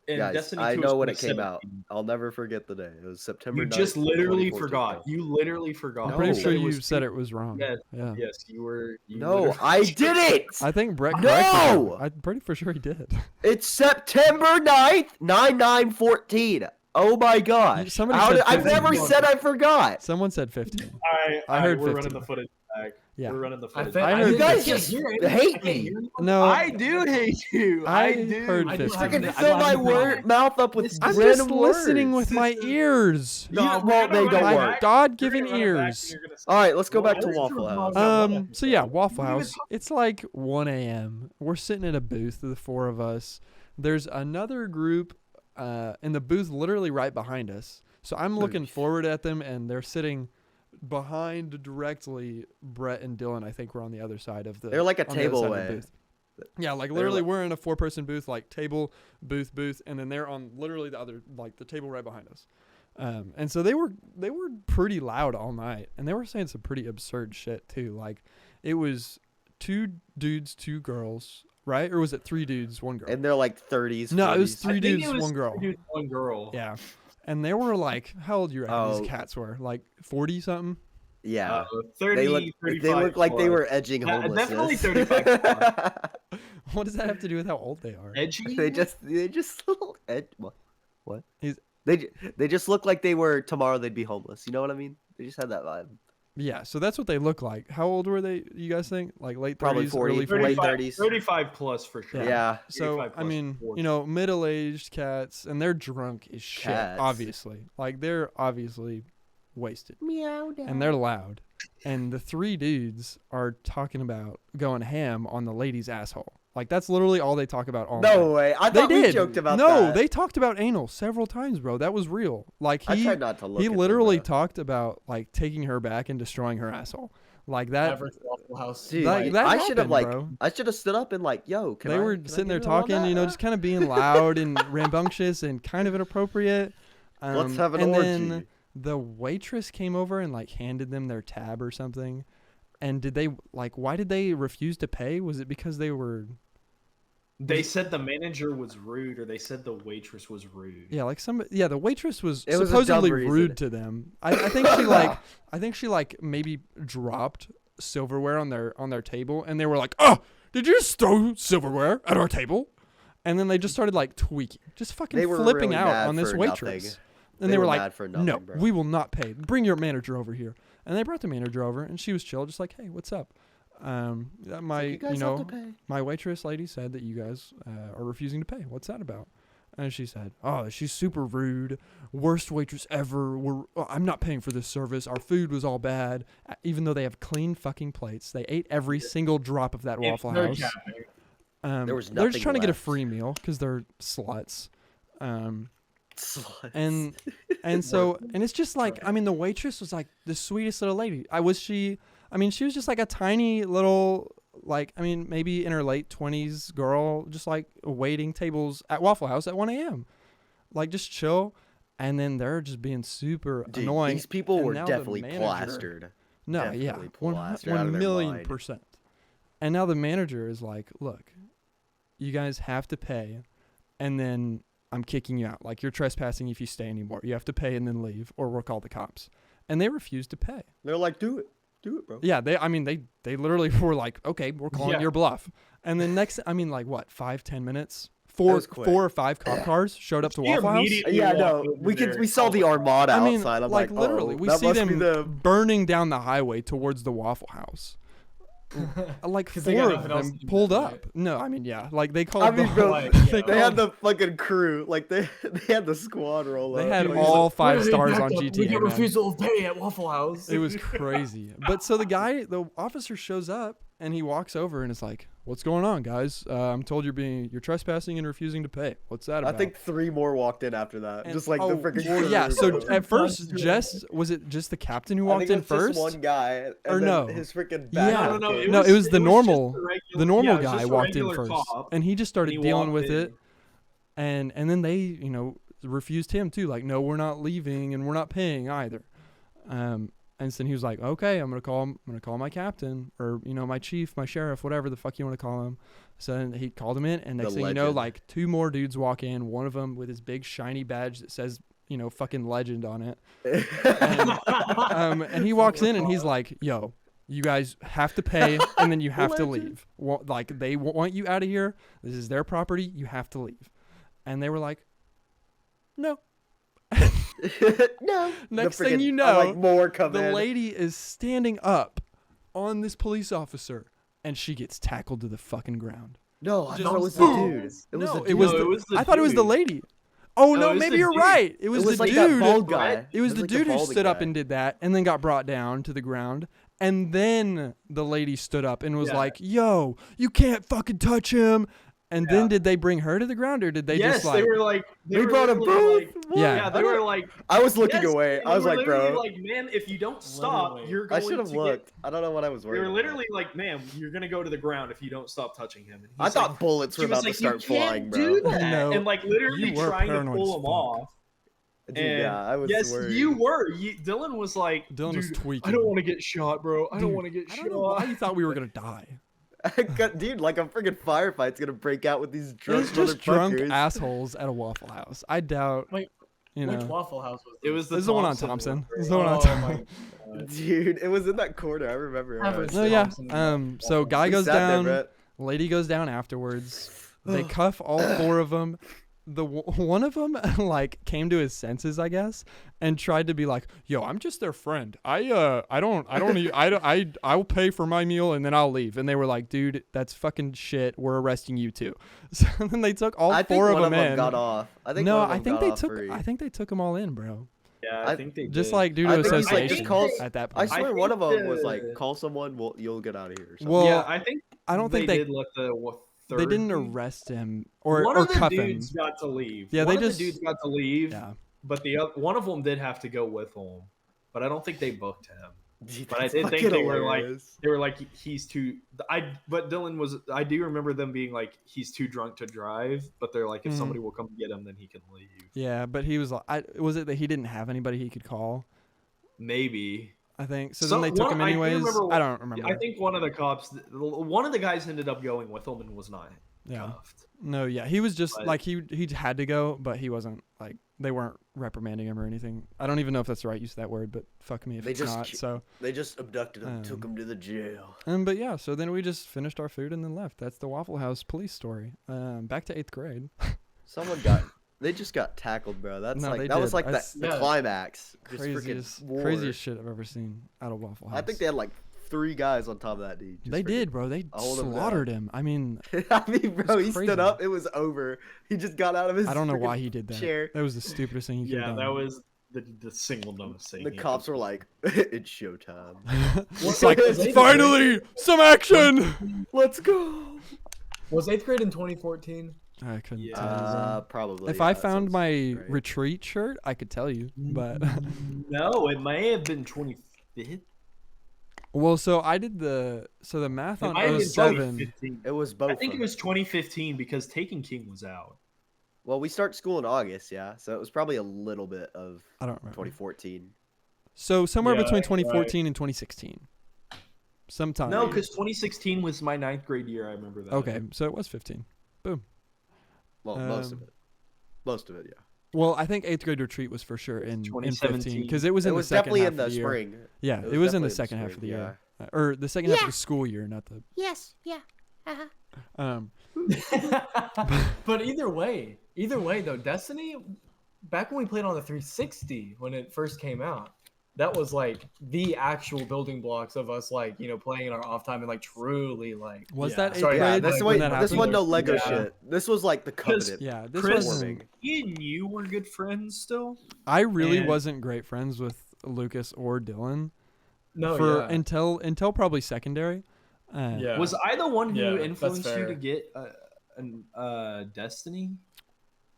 and Guys, Destiny 2 I was know when it came out. 2017. I'll never forget the day. It was September You 9th. just literally 2014, forgot. bro. You literally forgot. I'm pretty No. sure It you was said it was wrong. Yeah. Yeah. Yes, you were. You No, literally- I didn't. I think Brett No! corrected you. I'm pretty for sure he did. It's September 9th, 9914. Oh my gosh. Somebody How said did- I've 15. never said I forgot. Someone said 15. I heard We're 15. running the footage back. Yeah. We're running the I, footage. think, I I heard You think guys I can't just hear it. hate I can't me. hear it. No, I do hate you. I I do. heard I 15. don't You can have- fill I my don't have- mouth up with I'm random just listening words. with my ears. You- No, we're well, gonna they run don't it My work. back. God-given We're gonna run it back, and ears. you're gonna say- All right, let's go back to Well, Waffle House. So yeah, Waffle You even House. It's like 1 a.m. We're sitting at a booth, the four of us. There's another group in the booth literally right behind us. So I'm looking Oof. forward at them, and they're sitting behind directly Brett and Dylan. I think we're on the other side of the. They're like a on the other table side of the away. booth. Yeah, like They're literally like- we're in a 4-person booth, like table, booth, and then they're on literally the other, like the table right behind us. And so they were pretty loud all night, and they were saying some pretty absurd shit too. Like it was 2 dudes, 2 girls, right? Or was it 3 dudes, 1 girl? And they're like 30s. No, it was 40s. 3 I think dudes, it was 1 girl. 3 dudes, 1 girl. Yeah. And they were like, how old do you reckon Oh. these cats were? Like 40 something? Yeah. 30, They look 35 like they plus. were edging Yeah, homelessness. definitely 35 What does that have to do with how old they are? Edgy. they just what? He's- They just look like they were tomorrow they'd be homeless. You know what I mean? They just had that vibe. Yeah, so that's what they look like. How old were they, you guys think? Like late 30s, Probably 40, early 40s? late 35, 30s. 35 plus for sure. Yeah. So, 35 I plus mean, 40. you know, middle-aged cats, and they're drunk as shit, Cats. obviously. Like, they're obviously wasted. Meow. And they're loud. And the 3 dudes are talking about going ham on the lady's asshole. Like, that's literally all they talk about all night. No way. I They thought we did. joked about no, that. they talked about anal several times, bro. That was real. Like, I he tried not to look he at them, literally bro. talked about, like, taking her back and destroying her asshole. Like, that... Average Waffle House. Dude, Like, that I should have happened, bro. I should have stood up and like, yo, can They I, were can I sitting there get in on talking, that? you know, just kind of being loud and rambunctious and kind of inappropriate. Let's have an and orgy. then the waitress came over and like handed them their tab or something. And did they like? Why did they refuse to pay? Was it because they were? They said the manager was rude, or they said the waitress was rude. Yeah, like yeah, the waitress was It was a dumb supposedly reason. rude to them. I think she like maybe dropped silverware on their table, and they were like, "Oh, did you just throw silverware at our table?" And then they just started like tweaking, just fucking They were flipping really out mad on this for waitress. nothing. And They they were were like, mad for "No, nothing, bro." we will not pay. Bring your manager over here." And they brought the manager over, and she was chill, just like, "Hey, what's up?" My you guys you know have to pay. my waitress lady said that you guys are refusing to pay. What's that about? And she said, "Oh, she's super rude. Worst waitress ever. I'm not paying for this service. Our food was all bad. Even though they have clean fucking plates, they ate every single drop of that Waffle no House. cap. There was They're just nothing trying to get a left. free meal because they're sluts. Sluts. And so it's just like, I mean, the waitress was like the sweetest little lady. She was just like a tiny little, like, I mean, maybe in her late 20s girl, just like waiting tables at Waffle House at 1 a.m. Like, just chill. And then they're just being super Dude, annoying. these people And were now the definitely manager- plastered. No, definitely yeah. plastered out of their 1,000,000%. And now the manager is like, look, you guys have to pay, and then I'm kicking you out. Like, you're trespassing if you stay anymore. You have to pay and then leave, or we'll call the cops. And they refused to pay. They're like, do it, bro. Yeah, they literally were like, okay, we're calling Yeah. your bluff. And then next, I mean, like, what, 5-10 minutes? Four was quick. or five cop cars showed up to She Waffle House. immediately Yeah, walked no, over we there. we saw the Armada I mean, outside. I'm like, like, literally, oh, we that see must be them the burning down the highway towards the Waffle House. like 'Cause they got 4 of nothing else them to do, pulled right? up. No, I mean, yeah, like they I called mean, the bro, Like, they yeah. they had called- the fucking crew. Like they had the squad roll They up. had Like, all We're 5 gonna stars get on backed up. We GTA, get man. refusal of pay at Waffle House. It was crazy. But so the officer shows up and he walks over and is like, "What's going on, guys? I'm told you're trespassing and refusing to pay. What's that I about?" think 3 more walked in after that. And- Just like the oh, freaking well, crew, yeah. So bro. at first, Constant. was it just the captain who I walked think in it was first? just one guy, and Or then no. his freaking Yeah. backup No, came. No, it was the just normal- a regular- The normal yeah, it was guy just a walked in regular first, cop, and he just started he dealing walked with it. in. And then they, refused him too. Like, no, we're not leaving, and we're not paying either. And so he was like, okay, I'm gonna call my captain, or my chief, my sheriff, whatever the fuck you want to call him. So then he called him in, and next The thing you know, legend. like 2 more dudes walk in. One of them with his big shiny badge that says, fucking legend on it. And he walks in, and he's like, yo, you guys have to pay, and then you have to leave. Well, like, they want you out of here. This is their property. You have to leave. And they were like, no. No. Next The thing freaking- you I'm know, like more come the in. lady is standing up on this police officer, and she gets tackled to the fucking ground. No, I Just thought it was the boom. dude. It was No, the it dude. was No, the, it was the I thought it was the dude. lady. Oh No, no, it was maybe the you're dude. right. It was It was the like dude. that bald guy. It was the like dude who balding stood up guy. and did that, and then got brought down to the ground. And then the lady stood up and was Yeah. like, "Yo, you can't fucking touch him." And Yeah. then did they bring her to the ground, or did they Yes, just like? they were like. They were brought him literally both? like- What? Yeah. Yeah, they were like. I was looking yes, away. they I was were like, literally bro. like, man, if you don't stop, Literally. you're I going should have to looked. get. I don't know what I was They worried were about. literally like, ma'am, you're gonna go to the ground if you don't stop touching him. And I he's thought like, bullets she were was about to like, start you flying, can't bro. do that, No, and like literally you were trying to paranoid pull as him fuck. off. Dude, And yeah, I was yes, worried. you were. Dylan was like, Dylan was "Dude, tweaking. I don't want to get shot, bro. I don't Dude, want to get I shot." don't know why you thought we were gonna die. Dude, like a freaking firefight's gonna break out with these drunk It's just drunk motherfuckers. assholes at a Waffle House. I doubt. Wait, You Which know, Waffle House was It was this is the one on Thompson Thompson. one, This is the one on Oh Thompson. my god. Dude, it was in that corner. I remember. Average. No, yeah. Thompson. So guy We goes sat there, down. Brett. Lady goes down afterwards. They cuff all 4 of them. One of them like came to his senses, I guess, and tried to be like, "Yo, I'm just their friend. I'll pay for my meal and then I'll leave." And they were like, "Dude, that's fucking shit. We're arresting you too." So then they took all I think 4 one of them in. got off. I think No, one of I them think got they off took. free. I think they took them all in, bro. Yeah, I I think they Just did. like due I to think he's like, association just call- at that I point. swear I one of think them was the- like, "Call someone. You'll get out of here." Or something. Well, yeah, I think I don't think they did let the third they didn't dude- arrest him or one or of the cuff him. dudes got to leave. Yeah, one they of just- the dudes got to leave. Yeah. But the other, one of them did have to go with him. But I don't think they booked him. Dude, But I that's did think fucking they were like- hilarious. They were like, he's too. But Dylan was. I do remember them being like, he's too drunk to drive. But they're like, if Mhm. somebody will come get him, then he can leave. Yeah, but he was like, was it that he didn't have anybody he could call? Maybe. I think so. So Then they took one- him I do anyways. remember- I don't remember. I think one of the cops, one of the guys ended up going with him and was not Yeah. cuffed. No, yeah, he was just But- like he had to go, but he wasn't like they weren't reprimanding him or anything. I don't even know if that's the right use of that word, but fuck me if They it's just not. ki- So, They just abducted him, took Um, him to the jail. but yeah, so then we just finished our food and then left. That's the Waffle House police story. Back to 8th grade. Someone got. They just got tackled, bro. That's No, like they that was did. like I the, s- the Yeah. climax. Just Craziest, freaking war. craziest shit I've ever seen out of Waffle House. I think they had like 3 guys on top of that dude. Just They freaking- did, bro. They hold him down. slaughtered him. I mean, I mean, bro, he crazy. stood up. It was over. He just got out of his. I don't know freaking why he did that. chair. That was the stupidest thing he could Yeah, have that done. was the single dumbest thing. The he cops ever were like, "It's showtime. It's like, was 8th finally, some action. Let's go." Was 8th grade in 2014? I couldn't Yeah. tell you, bro. Probably. If yeah, I that found sounds my right. retreat shirt, I could tell you. But No, it may have been 25th. well, so I did the math It on might have been 07. 2015. It was both. I think of it was them. 2015 because Taken King was out. Well, we start school in August, yeah. So it was probably a little bit of I don't remember. 2014. So somewhere Yeah, between right. 2014 and 2016. Sometime. No, because 2016 was my 9th grade year. I remember that. Okay, so it was 15. Well, most of Um, it. Most of it, yeah. Well, I think 8th grade retreat was for sure in 15 2017. because it was It in was the second definitely half in the of the year. spring. Yeah, It it was was in the definitely in the second half of the spring, year, or the second half of the school year, not the. Yes, yeah. Uh-huh. Um, But either way though, Destiny, back when we played on the 360 when it first came out, that was like the actual building blocks of us like playing in our off time and like truly like Was that eighth Sorry, grade? Yeah, this when way. that This happened? wasn't no Lego Yeah. shit. This was like the Chris- covenant. Yeah, this Chris, wasn't. me and you were good friends still. I really and- wasn't great friends with Lucas or Dylan no for yeah. until probably secondary. Yeah. Was I the one who Yeah, that's influenced you fair. to get Destiny?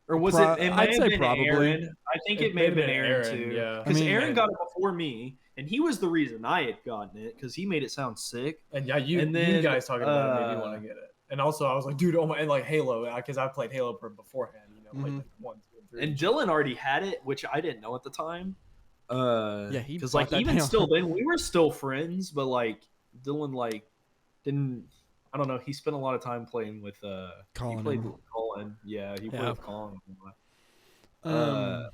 Or was Pro- it? It I'd may have say been probably. Aaron. I think it may have been Aaron too. Yeah. Because I mean- Aaron got it before me, and he was the reason I had gotten it because he made it sound sick. And yeah, you And then, guys talking about it made me want to get it. And also, I was like, dude, oh my, and like Halo, because I played Halo beforehand, played Mhm. like 1, 2, and 3. And Dylan already had it, which I didn't know at the time. Yeah, he because bought like that even down. still then we were still friends, but like Dylan like didn't. I don't know. He spent a lot of time playing with Colin He played and- with Colin. Yeah, he played Yeah. with Colin. Um,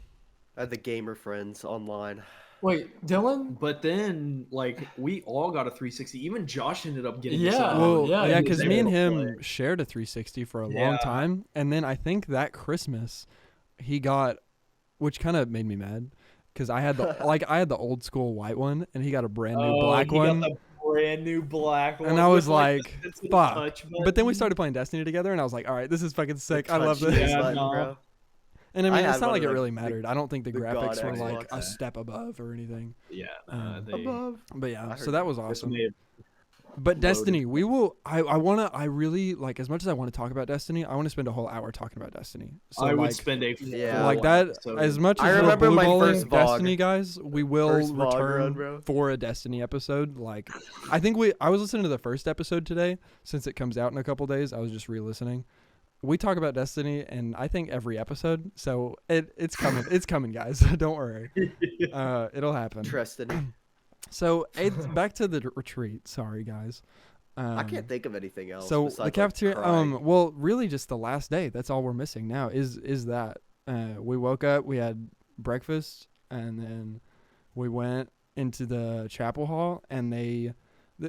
I had the gamer friends online. Wait, Dylan? But then, like, we all got a 360. Even Josh ended up getting. his Yeah. own. well, yeah, yeah, he because was me and able to him play. shared a 360 for a long Yeah. time, and then I think that Christmas he got, which kind of made me mad, because I had the I had the old school white one, and he got a brand new black he one. Got the brand new black one. And I was with, like, the sensitive fuck. touch But then we button. started playing Destiny together, and I was like, all right, this is fucking sick. I Touch love this this. Yeah, button, no. bro. And I mean, I it's had not one like of it the- really mattered. I don't think the the graphics God were like Xbox. a step above or anything. Yeah, Um, Above. But yeah, I so heard that was This awesome. may have- But loaded. Destiny, we will. I really like, as much as I want to talk about Destiny, I want to spend a whole hour talking about Destiny. So I like, would spend a Yeah. like full that. episode. As much I as we're remember my blueballing first VOG. Destiny, guys, we will First VOG return run, bro. for a Destiny episode. Like, I think I was listening to the first episode today, since it comes out in a couple days. I was just re-listening. We talk about Destiny, and I think every episode. So it's coming. It's coming, guys. Don't worry. It'll happen. Trusting. So back to the retreat. Sorry, guys. I can't think of anything else. So besides, the like, cafeteria. crying. Well, really, just the last day. That's all we're missing now. Is that we woke up, we had breakfast, and then we went into the chapel hall, and the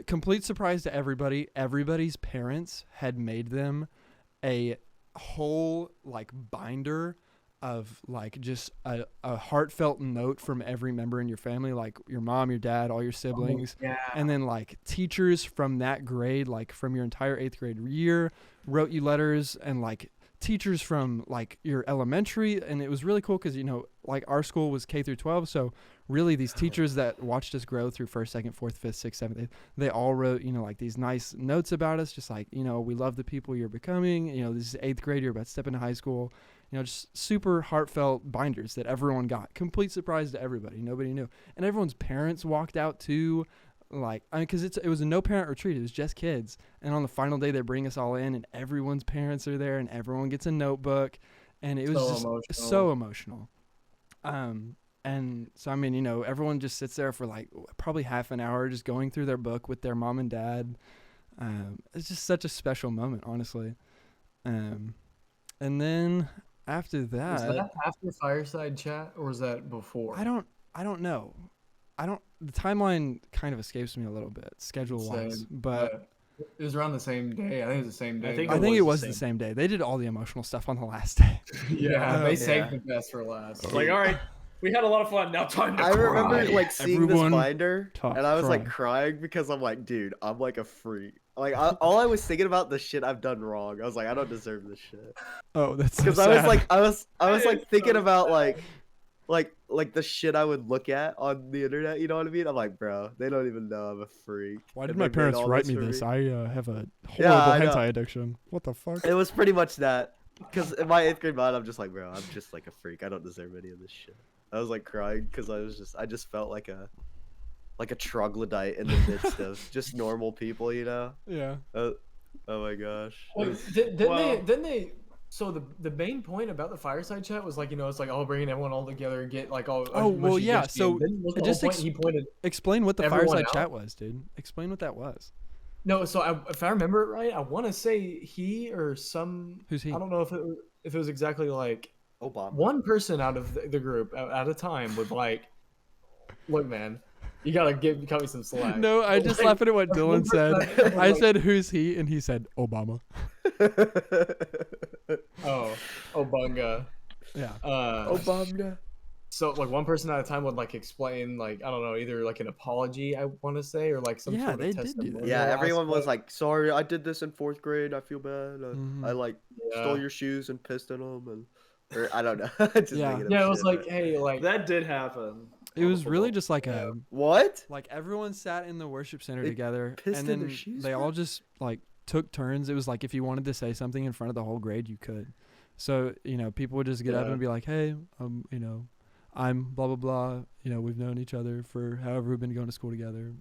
complete surprise to everybody. Everybody's parents had made them a whole like binder of like just a heartfelt note from every member in your family, like your mom, your dad, all your siblings. Yeah. And then like teachers from that grade, like from your entire 8th grade year, wrote you letters, and like teachers from like your elementary. And it was really cool because, like our school was K through 12. So really these teachers that watched us grow through 1st, 2nd, 4th, 5th, 6th, 7th, 8th, they all wrote, like these nice notes about us. Just like, we love the people you're becoming. This is 8th grade. You're about to step into high school. Just super heartfelt binders that everyone got. Complete surprise to everybody. Nobody knew. And everyone's parents walked out too. Like, because it was a no parent retreat. It was just kids. And on the final day, they bring us all in, and everyone's parents are there, and everyone gets a notebook. And it was So just emotional. so emotional. And so, I mean, everyone just sits there for like probably half an hour just going through their book with their mom and dad. It's just such a special moment, honestly. And then after Was that, that after fireside chat or was that before? I don't know. The timeline kind of escapes me a little bit, schedule wise, Same. but It was around the same day. I think it was the same day. I think I think was it the was the same. same day. They did all the emotional stuff on the last day. yeah, they Yeah. saved the best for last. Like, all right, we had a lot of fun. Now time to I remember cry. like seeing Everyone this binder, talk, and I was like cry. crying because I'm like, dude, I'm like a freak. Like, all I was thinking about the shit I've done wrong. I was like, I don't deserve this shit. Oh, that's so Because I was sad. like, I was like It's thinking so about like the shit I would look at on the internet. You know what I mean? I'm like, bro, they don't even know I'm a freak. Why did and my they made parents all write me for this? I have a horrible Yeah, I know. hentai addiction. What the fuck? It was pretty much that. Because in my 8th grade mind, I'm just like, bro, I'm just like a freak. I don't deserve any of this shit. I was like crying because I just felt like a troglodyte in the midst of just normal people, Yeah. Oh my gosh. Wait, didn't Well- they? So the main point about the fireside chat was like, it's like bringing everyone all together and get like all. Oh, well, mushy yeah, gushy. so And then was the just whole point he pointed. Explain what the Everyone fireside out? chat was, dude. Explain what that was. No, so if I remember it right, I want to say he or some. Who's he? I don't know if it was exactly like Obama. one person out of the group at a time would like, look, man, you gotta cut me some slack. No, I just Like, laughing at what Dylan one said. person I was said, "Who's he?" and he said, "Obama." "Oh, Obunga." Yeah. Uh, Obama. So like one person at a time would like explain like I don't know either like an apology I want to say or like some Yeah, sort they of did do that. testimonial Yeah, everyone was aspect. like, "Sorry, I did this in 4th grade. I feel bad. I Mhm. like Yeah. stole your shoes and pissed in them, and or I don't know, just Yeah. making up Yeah, it was shit, like but- hey like That did happen. It on the was really football. just like Yeah. What? like everyone sat in the worship center They together, pissed and in their then shoes, they bro? all just like took turns. It was like if you wanted to say something in front of the whole grade, you could. So people would just get up Yeah. and be like, "Hey, I'm blah blah blah. We've known each other for however we've been going to school together.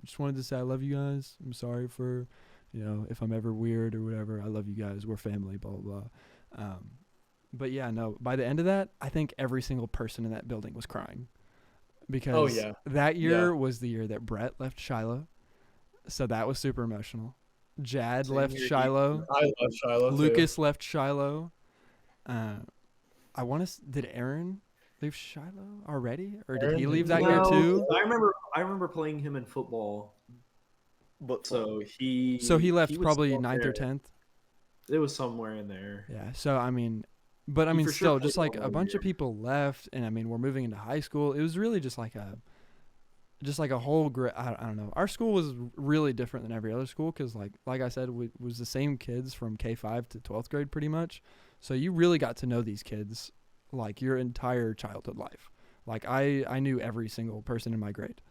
Just wanted to say I love you guys. I'm sorry for, if I'm ever weird or whatever. I love you guys. We're family. Blah blah blah." But yeah, no. By the end of that, I think every single person in that building was crying because yeah. that year was the year that Brett left Shiloh, so that was super emotional. Jad Same left here, Shiloh. I love Shiloh too. Lucas left Shiloh. I want to. Did Aaron leave Shiloh already, or did he Aaron leave did that year No, too? I remember playing him in football. But So he He left was probably still 9th or there. 10th. It was somewhere in there. Yeah. So He for sure still, played just like one a more bunch of year. people left, and we're moving into high school. It was really just like a whole I don't know. Our school was really different than every other school because like I said, we was the same kids from K5 to 12th grade pretty much. So you really got to know these kids like your entire childhood life. Like I knew every single person in my grade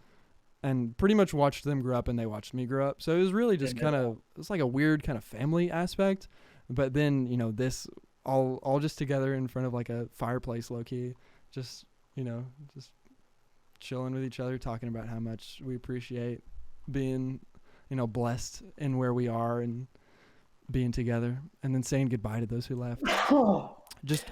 and pretty much watched them grow up and they watched me grow up. So it was really just it's like a weird kind of family aspect. But then, this all just together in front of like a fireplace low key, just chilling with each other, talking about how much we appreciate being, blessed in where we are and being together, and then saying goodbye to those who left. Just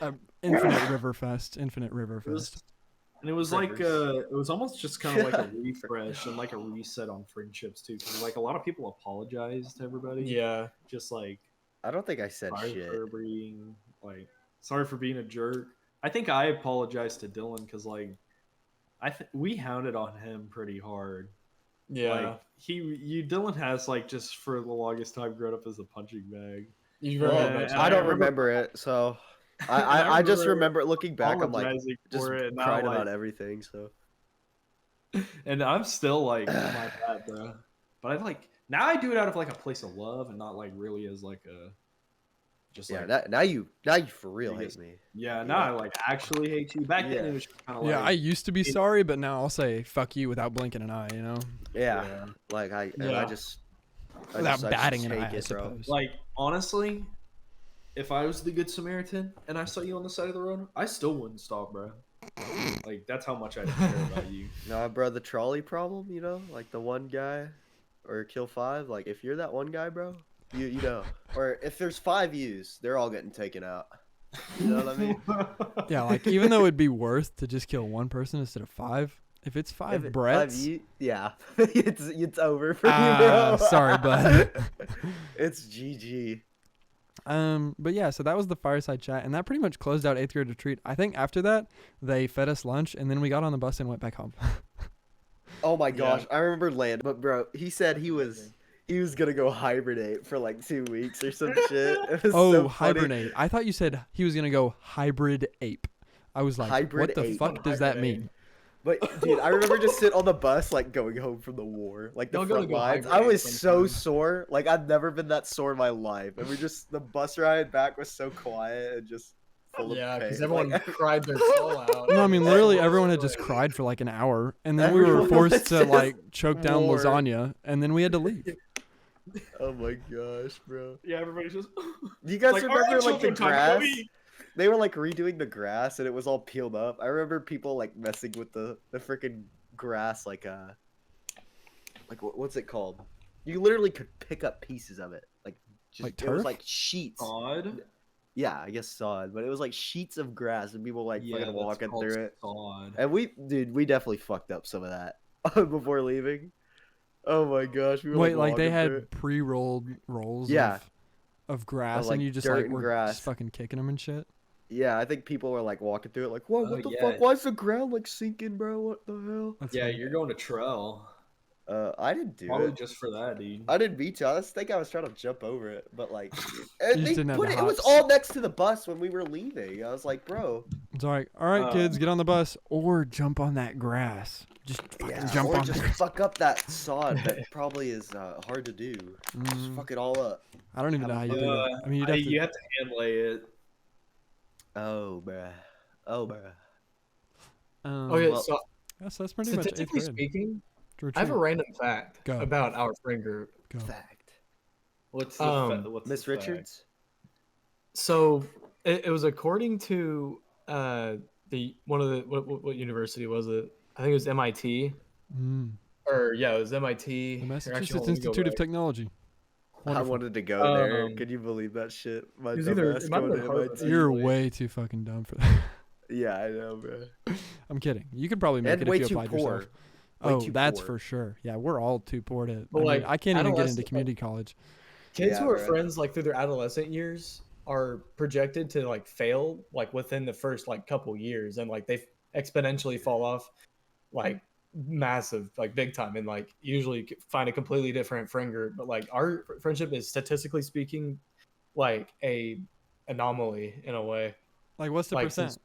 infinite river fest. It was like Friggers. it was almost just kind of like a refresh and like a reset on friendships too. 'Cause, like a lot of people apologized to everybody. Yeah. Just like I don't think I said sorry shit. for being sorry for being a jerk. I think I apologized to Dylan because like we hounded on him pretty hard. Yeah. Like Dylan has like just for the longest time grown up as a punching bag. You Well, very Yeah, much. and I don't remember remember it, so I I just remember remember looking back. I'm like apologizing just for it, and now, crying like- about everything. So and I'm still like, oh my bad, bro. But I now I do it out of like a place of love and not like really as like a just yeah, like now you for real hate me. yeah. Now I like actually hate you. Back then Yeah. it was just kind of Yeah, like I used to be sorry, but now I'll say fuck you without blinking an eye. Yeah, like I Yeah. just Without batting an take eye, I it, bro. suppose. like honestly, if I was the good Samaritan and I saw you on the side of the road, I still wouldn't stop, bro. Like that's how much I care about you. Nah, bro, the trolley problem, like the one guy, or kill 5. Like if you're that one guy, bro, you know, or if there's 5 yous, they're all getting taken out. You know what I mean? Yeah, like even though it'd be worth to just kill one person instead of 5, if it's 5 Bretts, yeah, it's over for you, bro. sorry, bud. It's GG. But yeah, so that was the fireside chat, and that pretty much closed out 8th grade retreat. I think after that, they fed us lunch, and then we got on the bus and went back home. Oh my gosh, I remember Land, but bro, he said he was gonna go hibernate for like 2 weeks or some shit. It was Oh, so funny. hibernate. I thought you said he was going to go hybrid ape. I was like, Hybrid what the ape. fuck does that Hibernate. mean? But dude, I remember just sitting on the bus like going home from the war, like the Y'all gotta front go lines. I hibernate was so sometime. sore, like I've never been that sore in my life, and the bus ride back was so quiet and just full Yeah, of because pain. everyone Like, cried their soul out. No, I mean, literally everyone had just cried for like an hour, and then we were Everyone forced was to just like choke down bored. lasagna, and then we had to leave. oh my gosh, bro! Yeah, everybody's just Do you guys like, remember "Alright, like the children time, grass? go eat." They were like redoing the grass, and it was all peeled up. I remember people like messing with the freaking grass, like what's it called? You literally could pick up pieces of it, like just Like it was turf? like sheets. Sod. Yeah, I guess sod, but it was like sheets of grass, and people like Yeah, fucking that's walking called through it. sod. And we definitely fucked up some of that before leaving. Oh my gosh, we were Wait, like they walking through had it. pre-rolled rolls Yeah. of grass, like, and you just dirt like and were grass. just fucking kicking them and shit. Yeah, I think people were like walking through it, like, whoa, what Oh, the yeah. fuck? Why is the ground like sinking, bro? What the hell? That's Yeah, funny. you're going to trail. I didn't do Probably it. just for that, dude. I didn't mean to. I think I was trying to jump over it, but like, You they just didn't have put the it was hops. all next to the bus when we were leaving. I was like, bro. It's like, all right, kids, get on the bus or jump on that grass. Just fucking jump or on just there. fuck up that sod that probably is hard to do. Just fuck it all up. I don't even know how you do it. I mean, you have to hand lay it. Oh, bruh. Oh, bruh. Okay, well, so that's pretty much 8th statistically grade. speaking, Retreat. I have a random fact Go. about our friend group. Go. Fact. What's what's Miss Richards? So it was according to the one of the what university was it? I think it was MIT. Or yeah, it was MIT. The Or Massachusetts actually, let me go Institute of back. Technology. I Wonderful. wanted to go there. Um, Could you believe that shit? My it was dumb either- ass it might have going been to Harvard, MIT. You're actually. way too fucking dumb for that. Yeah, I know, bro. I'm kidding. You could probably make And it way if you too applied poor. yourself. Way Oh, too that's poor. for sure. Yeah, we're all too poor to. But, I, like, mean, I can't even get into adolescent- community college. Kids Yeah, who are bro. friends like through their adolescent years are projected to like fail like within the first like couple years, and like they exponentially fall off like massive, like big time, and like usually find a completely different friend group. But like our friendship is statistically speaking like a anomaly in a way. Like, what's the Like, percent?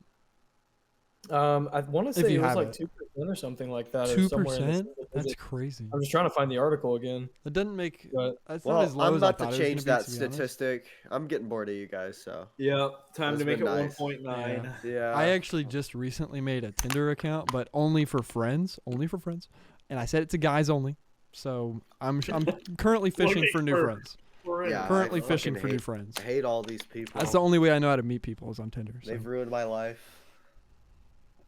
I want to say you it was have like it. 2% or something like that. or 2%? somewhere in the That's statistics. crazy. I'm just trying to find the article again. It doesn't make. But It's not as Well, low I'm as I about thought to it was change gonna that be, to be honest. statistic. I'm getting bored of you guys, so. Yeah, time That's to make it been nice. 1.9. Yeah. I actually just recently made a Tinder account, but only for friends. Only for friends. And I set it to guys only. So I'm currently fishing Looking for new for- friends. Yeah, I Currently fucking fishing for new hate- friends. I hate all these people. That's the only way I know how to meet people is on Tinder. So. They've ruined my life.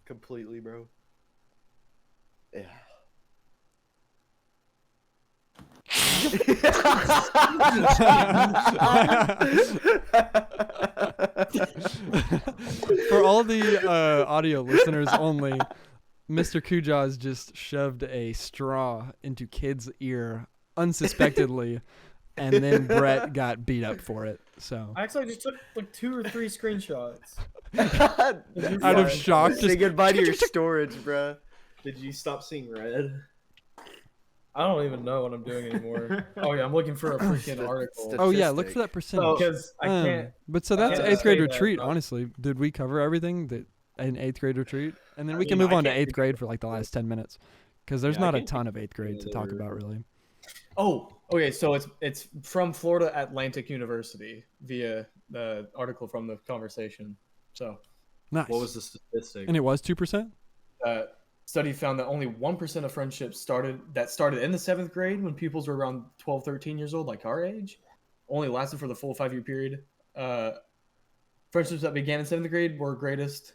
Completely, bro. Yeah. For all the audio listeners only, Mr. Kujozz just shoved a straw into Kid's ear unsuspectedly, and then Brett got beat up for it. So I actually just took like 2 or 3 screenshots. out of shock, Say just goodbye to your storage, bro. Did you stop seeing red? I don't even know what I'm doing anymore. Oh yeah, I'm looking for a freaking article. oh yeah, look for statistic. that percentage. Because I can't. But so that's can't 8th grade say that, retreat. but- Honestly, did we cover everything that in 8th grade retreat? And then we I can mean, move I on to can't 8th grade for like the last 10 minutes, because there's Yeah, I not a can't ton of 8th grade to talk about really. Oh, okay. So it's from Florida Atlantic University via the article from the conversation. So Nice. What was the statistic? And it was 2%. study found that only 1% of friendships started in the 7th grade when pupils were around 12, 13 years old, like our age, only lasted for the full 5-year period. Friendships that began in 7th grade were greatest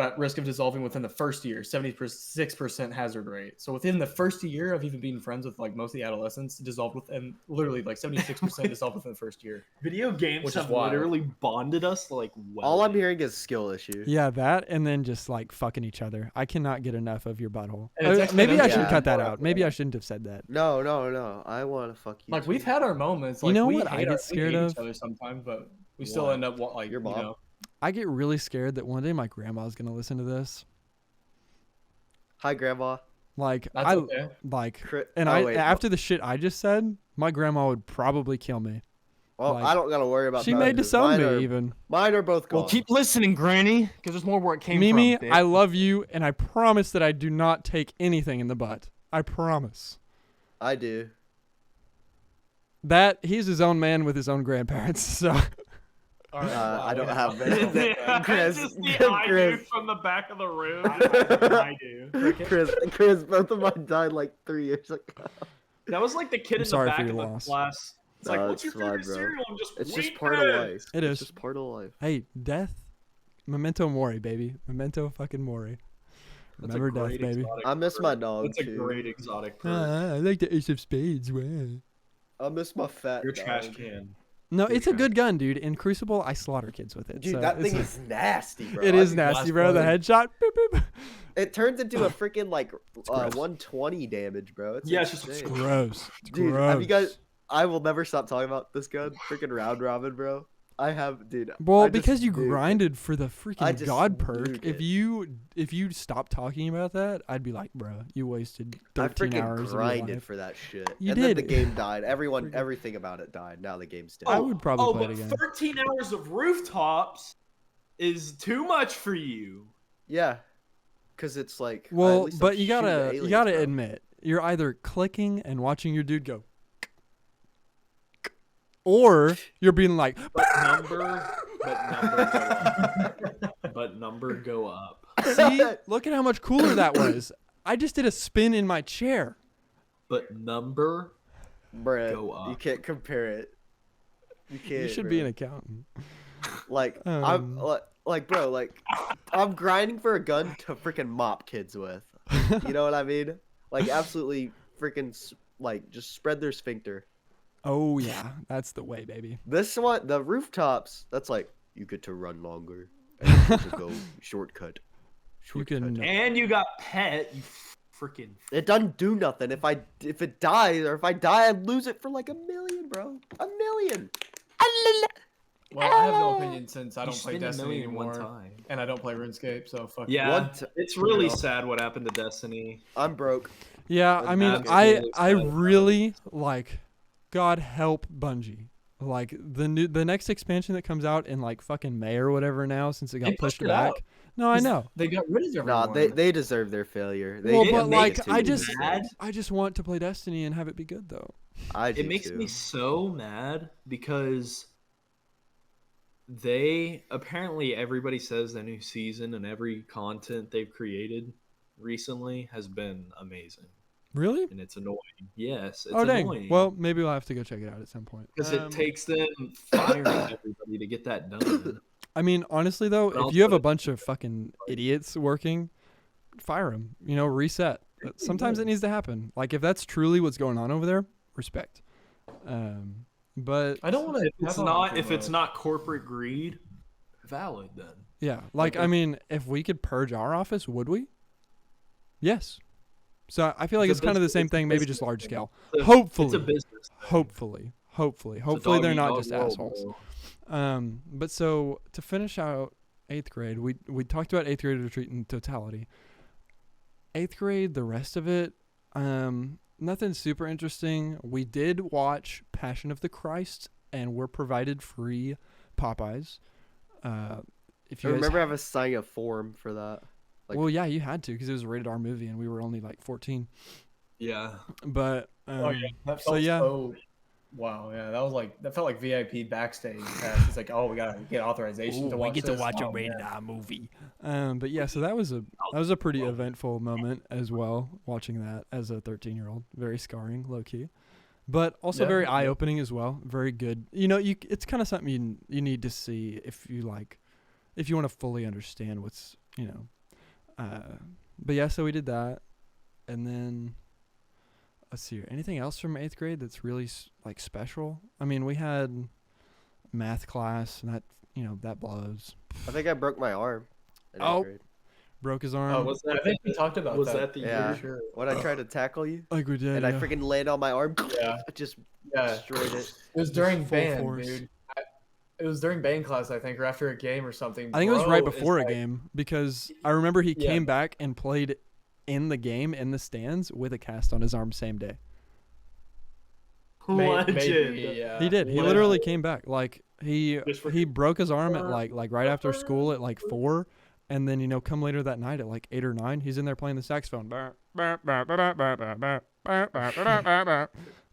at risk of dissolving within the first year, 76% hazard rate. So within the first year of even being friends with like most of the adolescents, dissolved within literally like 76% dissolved within the first year. Video games Which is have wild. literally bonded us like well. All I'm hearing is skill issue. Yeah, that and then just like fucking each other. I cannot get enough of your butthole. And it's actually Maybe I another- should Yeah. cut that more out. after Maybe that. I shouldn't have said that. No, no, no. I want to fuck you. Like too. we've had our moments. You Like, know we what I hate get we scared hate of? each other sometimes, but we still What? end up like Your you mom? know. I get really scared that one day my grandma's gonna listen to this. Hi, Grandma. Like That's I okay. like, Cri- and oh, I wait, after the shit I just said, my grandma would probably kill me. Well, like, I don't gotta worry about. She that may 'cause disown mine me are- even. Mine are both gone. Well, keep listening, Granny, because there's more where it came Mimi, from. I love you, and I promise that I do not take anything in the butt. I promise. I do. That he's his own man with his own grandparents. So All right, I don't yeah. have that. Chris, just the I do Chris, from the back of the room. I do. Chris, both of mine died like 3 years ago. That was like the kid I'm in the sorry back for of your the loss. class. It's No, like, what's your it's fine, favorite bro. cereal? I'm just It's just wait part for of it. life. It It's is. just part of life. hey, death, memento mori, baby. Memento fucking mori. That's a Remember death, great baby. exotic I miss perk. my dog That's a too. great exotic perk. I like the Ace of Spades. Wow. I miss my fat. Your trash dog. can. No, Your it's a trash good gun, dude. In Crucible, I slaughter kids with it. Dude, so that thing it's- is nasty, bro. It I is do- nasty, Last bro. The blood. headshot. Boop, boop. It turns into a freaking like gross. 120 damage, bro. It's Yeah, it's just- insane. Gross. It's Dude, gross. have you guys? I will never stop talking about this gun. Freaking round robin, bro. I have, dude. Well, I just because you nuked it. grinded for the freaking just god perk. nuked If it. you stopped talking about that, I'd be like, bro, you wasted I 13 freaking hours of your grinded life. for that shit. You and then did. the game died. Freaking- Everything about it died. Now the game's dead. I would probably play it but again. 13 hours of rooftops is too much for you. Yeah. Because it's like. at Well, least I'm but you shooting gotta aliens, you gotta bro. admit, you're either clicking and watching your dude go, or you're being like, But number go up. But number go up. see, look at how much cooler that was. I just did a spin in my chair. But number Bruh, go up. you can't compare it. You can't. You should bro. be an accountant. Like Um. I'm like bro, like I'm grinding for a gun to freaking mop kids with. You know what I mean? Like absolutely freaking like just spread their sphincter. Oh yeah, that's the way, baby. This one, the rooftops, that's like you get to run longer and you get to go shortcut. You can. And you got pet, you freaking. It doesn't do nothing. If it dies or if I die, I lose it for like $1 million, bro. $1 million. Well, I have no opinion since I You don't play spend $1 Destiny million one anymore, time. and I don't play RuneScape, so fuck. Yeah, One t- it's really Yeah. sad what happened to Destiny. I'm broke. Yeah, That's I mean, absolutely I sad. really like. God help Bungie. Like the next expansion that comes out in like fucking May or whatever now, since it got They pushed pushed it back. out. No, I know. They got rid of everyone. Nah, they deserve their failure. They Well, didn't but make like, it to I the just, end. I just want to play Destiny and have it be good though. I do It makes too. me so mad because they apparently everybody says the new season and every content they've created recently has been amazing, Really? and it's annoying. Yes, it's Oh dang. annoying. Well, maybe we'll have to go check it out at some point. because it takes them firing everybody to get that done. I mean, honestly though, But if you have also a bunch of fucking idiots working, fire them. You know, reset. Sometimes it needs to happen. Like if that's truly what's going on over there, respect. But I don't want to. If it's not corporate greed, valid then. yeah, like I mean, if we could purge our office, would we? Yes. So I feel like It's it's a kind of the business- same it's a thing, maybe business just large thing. scale. It's a Hopefully, business. thing. hopefully, It's a they're not dog-eat-dog just world, assholes. bro. But so to finish out 8th grade, we talked about 8th grade retreat in totality. 8th grade, the rest of it, nothing super interesting. We did watch Passion of the Christ, and we're provided free Popeyes. If I you guys, remember having to sign a form for that. Like, well, yeah, you had to because it was a rated R movie, and we were only like 14. Yeah. But Oh yeah, that so felt yeah. Wow, yeah, that felt like VIP backstage pass. It's like, oh, we gotta get authorization to watch this. Oh, man. R movie. But yeah, so that was a pretty eventful moment as well. Watching that as a 13-year-old, very scarring, low key, but also Yeah, very yeah. eye opening as well. Very good. You know, it's kind of something you need to see if you want to fully understand what's But yeah, so we did that, and then. Let's see here. Anything else from 8th grade that's really like special? I mean, we had math class, and that blows. I think I broke my arm. in eighth Oh. grade. Broke his arm. Oh, was I that? think we talked about Was that. that the Yeah. year? When I tried to tackle you like we did. and I yeah. freaking landed on my arm, Yeah. just Yeah, destroyed it. it was during full band, force. dude. It was during band class, I think, or after a game or something. I think it was Bro right is before a like- game because I remember he Yeah. came back and played in the game in the stands with a cast on his arm same day. Legend. Maybe, yeah. He did. He Legend. literally came back. Like he Just for- broke his arm at like right after school at like 4, and then come later that night at like 8 or 9, he's in there playing the saxophone.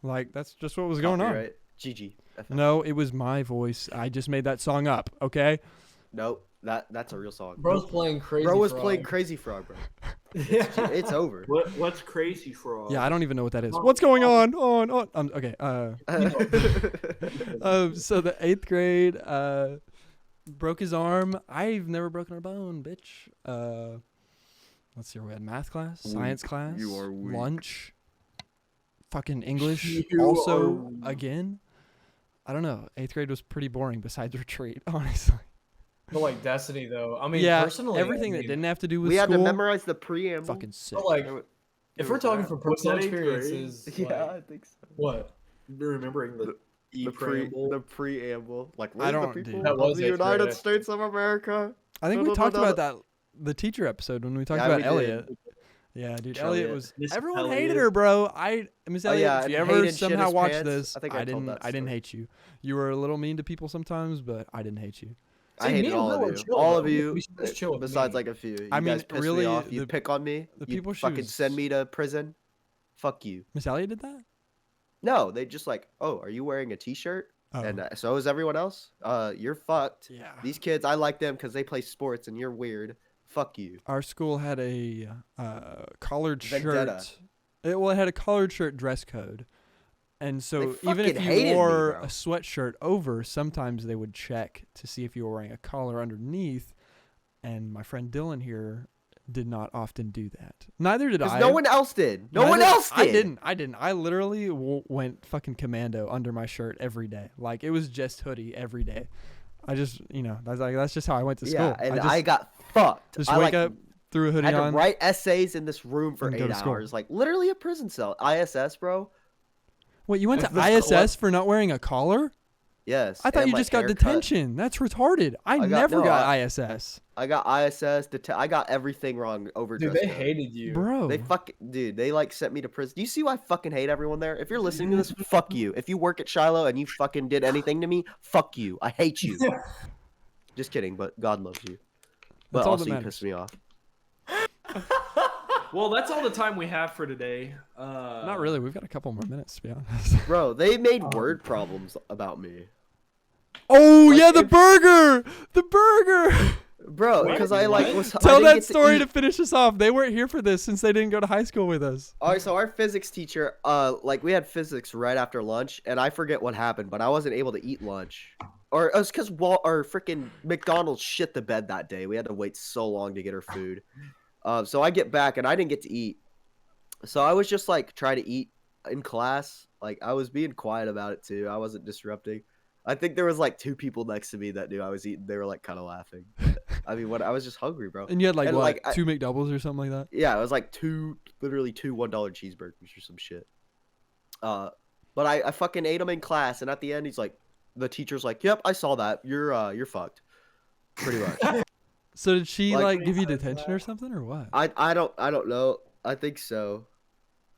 Like that's just what was going on. Right? GG. No, it was my voice. I just made that song up. Okay. Nope. That's a real song. Bro's playing crazy. Bro was Frog. playing Crazy Frog, bro. Yeah. It's over. What's crazy frog? Yeah, I don't even know what that is. What's going on? Okay. So the 8th grade, broke his arm. I've never broken a bone, bitch. Let's see. We had math class, science class, You are weak. lunch, fucking English. You Also, are- again, I don't know. 8th grade was pretty boring besides retreat, honestly. But like Destiny, though. I mean, Yeah, personally, everything I that mean, didn't have to do with We had school. to memorize the preamble. Fucking sick. But like, There if we're was talking that. from Was that personal 8th grade? experiences, Yeah, like, I think so. what? Remembering the preamble. Like, I we're the don't, people dude. That of was the 8th grade. United States of America. I think we No, no, talked no, about no. that the teacher episode when we talked Yeah, about we did. Elliot. Yeah, dude, Elliot Elliot. was. Miss Everyone hated Elliot. her, bro. Miss Oh, Elliot. yeah, if you and ever hated shit somehow his watch pants. this, I think I I told didn't. that I didn't story. hate you. You were a little mean to people sometimes, but I didn't hate you. I See, me hated and all Will of were you. chill, All though. of you, We should just chill with besides me. like a few. You I mean, guys piss really, me off. You the- pick on me. the You people she fucking was- send me to prison. Fuck you. Miss Elliot did that. No, they just like, oh, are you wearing a t-shirt? Oh, And so is everyone else. You're fucked. yeah. These kids, I like them because they play sports, and you're weird. Fuck you. Our school had a collared Vendetta. shirt. It had a collared shirt dress code, and so They even if fucking you hated me, wore bro. a sweatshirt over, sometimes they would check to see if you were wearing a collar underneath. And my friend Dylan here did not often do that. Neither did Because I. no one else did. No one Neither- else did. I didn't. I literally went fucking commando under my shirt every day. Like it was just hoodie every day. I just, that's just how I went to school. Yeah, and just, I got fucked. just I wake like up, threw a hoodie had to on. write essays in this room for and go 8 to school. hours. Like literally a prison cell. ISS, bro. Wait, you went to This ISS for not wearing a collar? Yes. I thought and you my just got haircut. detention. That's retarded. I never no, got ISS. I got ISS. I got everything wrong over Dude, dress they code. hated you. Bro. They like sent me to prison. Do you see why I fucking hate everyone there? If you're listening to this, fuck you. If you work at Shiloh and you fucking did anything to me, fuck you. I hate you. Just kidding, but God loves you. But That's all also that you matters. piss me off. Well, that's all the time we have for today. Not really. We've got a couple more minutes, to be honest. Bro, they made word problems about me. Oh, Like, yeah, the if- burger. The burger. Bro, What? because I like was I Tell didn't that get to story eat. to finish us off. They weren't here for this since they didn't go to high school with us. All right, so our physics teacher, like we had physics right after lunch, and I forget what happened, but I wasn't able to eat lunch, or it was because freaking McDonald's shit the bed that day. We had to wait so long to get our food. So I get back and I didn't get to eat. So I was just like trying to eat in class. Like I was being quiet about it too. I wasn't disrupting. I think there was like 2 people next to me that knew I was eating. They were like kind of laughing. I mean, I was just hungry, bro. And you had like And, what, like, I- 2 McDoubles or something like that? Yeah, it was like literally two $1 cheeseburgers or some shit. But I fucking ate them in class, and at the end, the teacher's like, "Yep, I saw that. You're fucked." Pretty much. So did she Like- like give you detention or something or what? I don't know. I think so.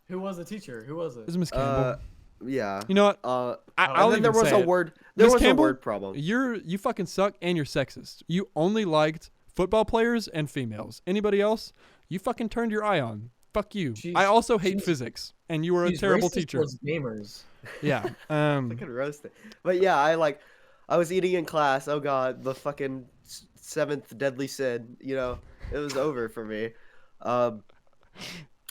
Who was the teacher? Who was It it? was Miss Campbell. Yeah. You know what? And I'll then even there was say a it. word. There Miss was Campbell, a word problem. You fucking suck and you're sexist. You only liked football players and females. Anybody else, you fucking turned your eye on. Fuck you. She's- I also hate she's- physics, and you were a He's terrible racist teacher. towards gamers. Yeah. I could roast it. But yeah, I was eating in class. Oh god, the fucking 7th deadly sin. You know, it was over for me.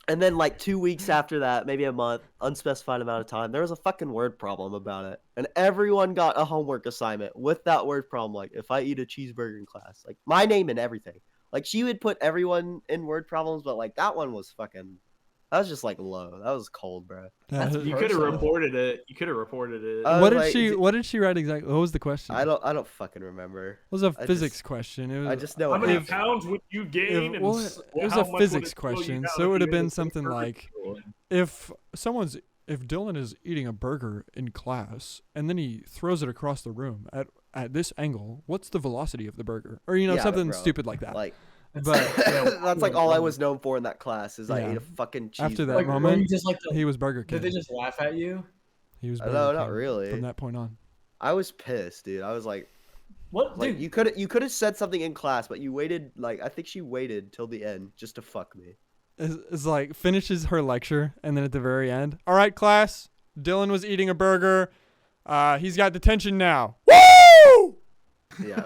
And then like 2 weeks after that, maybe a month, unspecified amount of time, there was a fucking word problem about it, and everyone got a homework assignment with that word problem. Like, if I eat a cheeseburger in class, like my name and everything. Like she would put everyone in word problems, but like that one was fucking. That was just like low. That was cold, bro. That's You could have personal. reported it. You could have reported it. Uh, what did like, she? What did she write exactly? What was the question? I don't fucking remember. It was a I physics just- question. It was. I just know How it many happened. pounds would you gain? Well, it was a physics question, so it would have been something like, if Dylan is eating a burger in class and then he throws it across the room at this angle, what's the velocity of the burger? Or Yeah, something bro. stupid like that. Like But that's like all I was known for in that class is I Yeah. ate a fucking cheese. After that Like, were moment, you just like the, he was Burger King. did they just laugh at you? He was Burger No, not King really. From that point on. I was pissed, dude. I was like, What, like dude? you could have said something in class, but you waited. Like I think she waited till the end just to fuck me. It's like finishes her lecture and then at the very end, all right, class, Dylan was eating a burger. He's got detention now. Woo! Yeah.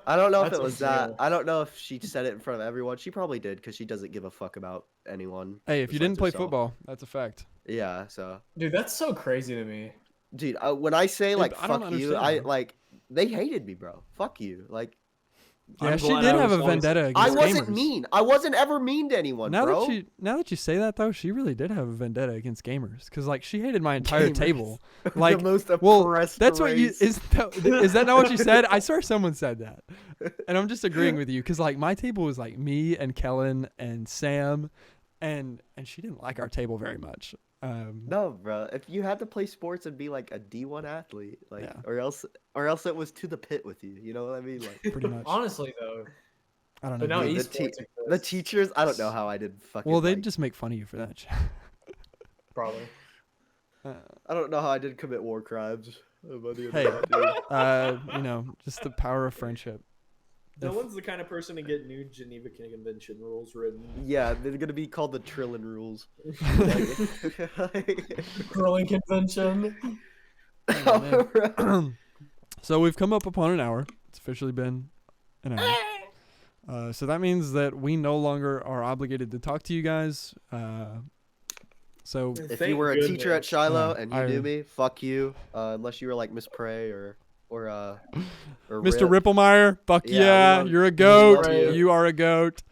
I don't know if That's it was a that. fail. I don't know if she said it in front of everyone. She probably did because she doesn't give a fuck about anyone. Hey, if you besides didn't play herself. football, that's a fact. Yeah. So, Dude, that's so crazy to me. dude, when I say like I don't fuck you, understand, bro. like they hated me, bro. Fuck you. Like Yeah, I'm she glad did I have a was always- vendetta against I wasn't gamers. mean. I wasn't ever mean to anyone, Now bro. that you say that though, she really did have a vendetta against gamers because like she hated my entire Gamers. table. The Like, most well, oppressed that's what you race. is that not what you said? I swear someone said that, and I'm just agreeing with you because like my table was like me and Kellen and Sam, and she didn't like our table very much. No, bro. If you had to play sports and be like a D1 athlete, like, Yeah. or else it was to the pit with you. You know what I mean? Like, pretty much. Honestly, though, I don't know. but now dude. esports the exists, teachers, I don't know how I did fucking. Well, they'd like, just make fun of you for that. probably. I don't know how I did commit war crimes. Hey. Just the power of friendship. No If- one's the kind of person to get new Geneva Convention rules written. Yeah, they're gonna be called the Trillin rules. Curling convention. Oh, man. So we've come up upon an hour. It's officially been an hour. So that means that we no longer are obligated to talk to you guys. So If Thank you were a teacher at goodness. Shiloh Yeah, and you knew me, fuck you. Unless you were like Miss Prey or Mr. Rip. Ripplemeyer, fuck Yeah, yeah, we love- you're a we goat. love you. You are a goat.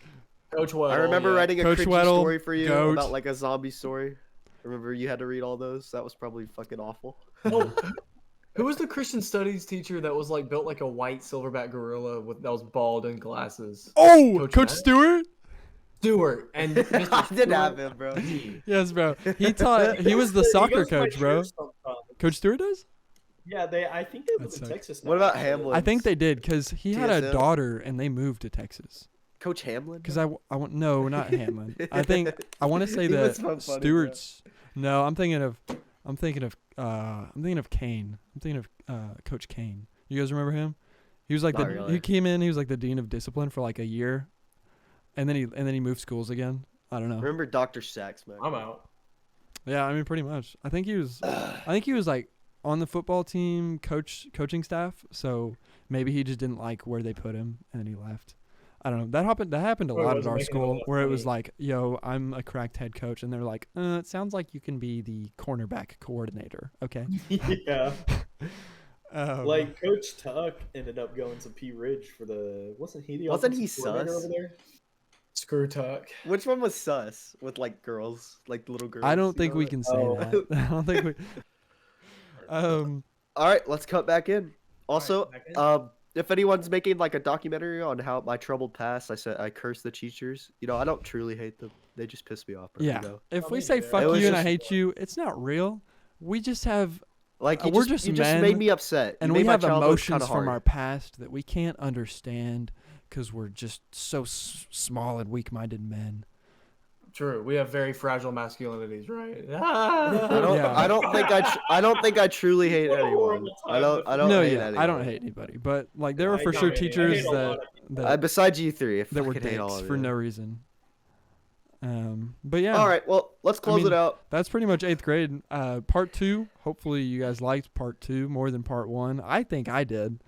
Coach Weddle. I remember yeah. writing a Coach cringy Weddle, story for you goat. about like a zombie story. Remember you had to read all those? That was probably fucking awful. Oh, who was the Christian studies teacher that was like built like a white silverback gorilla that was bald and glasses? Oh, Coach Coach Matt? Stewart. Stewart and Mr. I did have Stewart. him, bro. Yes, bro. He taught. He was the He soccer goes to my coach, bro. church sometimes. Coach Stewart does. Yeah, I think they live That in sucks. Texas. What now, about actually. Hamlin? I think they did because he had a TSM? daughter and they moved to Texas. Coach Hamlin? Because I want no, not Hamlin. I want to say He was that so funny, Stewart's. No, I'm thinking of Kane. I'm thinking of Coach Kane. You guys remember him? He was like Not the really. he came in. He was like the dean of discipline for like a year, and then he moved schools again. I don't know. Remember Dr. Sachs, man? I'm out. Yeah, I mean pretty much. I think he was like on the football team coaching staff. So maybe he just didn't like where they put him and then he left. I don't know. That happened a Or lot at wasn't our making school enough where it was money. like, yo, I'm a cracked head coach, and they're like, it sounds like you can be the cornerback coordinator. Okay. Yeah, Um, like Coach Tuck ended up going to P Ridge for wasn't he the Wasn't he offensive coordinator sus? over there? Screw Tuck. Which one was sus with like girls, like little girls? I don't you think know we that? can say Oh. that. I don't think we. All right, let's cut back in. Also, back in. if anyone's making like a documentary on how my troubled past, I curse the teachers. You know, I don't truly hate them. They just piss me off. Bro, Yeah. You know? If Oh, we me say neither. fuck It was you and I just- hate you, it's not real. We just have Like we're just you men, made me upset, and You we made my have childhood emotions kinda from hard. our past that we can't understand because we're just so small and weak-minded men. True. We have very fragile masculinities, right? Yeah. I don't think I truly hate What a anyone. horrible I time don't No, hate yeah, anyone. I don't hate anybody, but like there I were for don't sure hate- I hate teachers a lot of Besides you three, that were fucking hate all dicks of for you. no reason. But yeah. All right, well, let's close mean, it out. That's pretty much 8th grade. Part 2, hopefully you guys liked part 2 more than part 1. I think I did.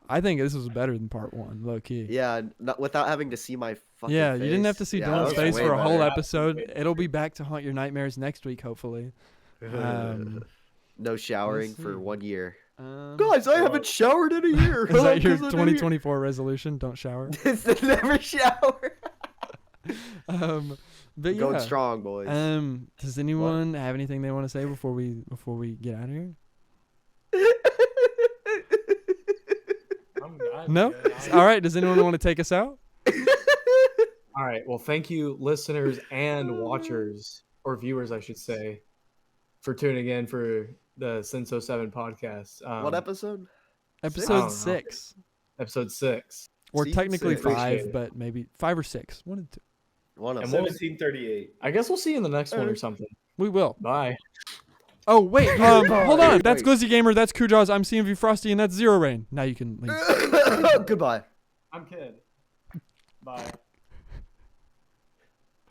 I think this was better than part 1, low key. Yeah, not without having to see my fucking Yeah, face. you didn't have to see Yeah, Dylan's that was face way for a whole better. episode. It'll be back to haunt your nightmares next week, hopefully. No showering Let's for see. 1 year. Um, Guys, I haven't showered in a year. is that your 'cause I didn't- 2024 resolution? Don't shower. It's the never shower. But Going yeah. strong, boys. Does anyone have anything they want to say before we get out of here? No? All right. Does anyone want to take us out? All right. Well, thank you, listeners and watchers, or viewers, I should say, for tuning in for the Senso 7 podcast. What episode? I Episode don't know. 6. Episode 6. Or Season technically 6. 5, Appreciate it. but maybe 5 or 6. One of the two. One of And them. we'll- 1738. I guess we'll see you in the next one or something. We will. Bye. Oh, wait. Hold on. Wait. That's Glizzy Gamer. That's Kujozz. I'm CmvFrosty, and that's Zerorain. Now you can leave. Goodbye. I'm Kid. Bye.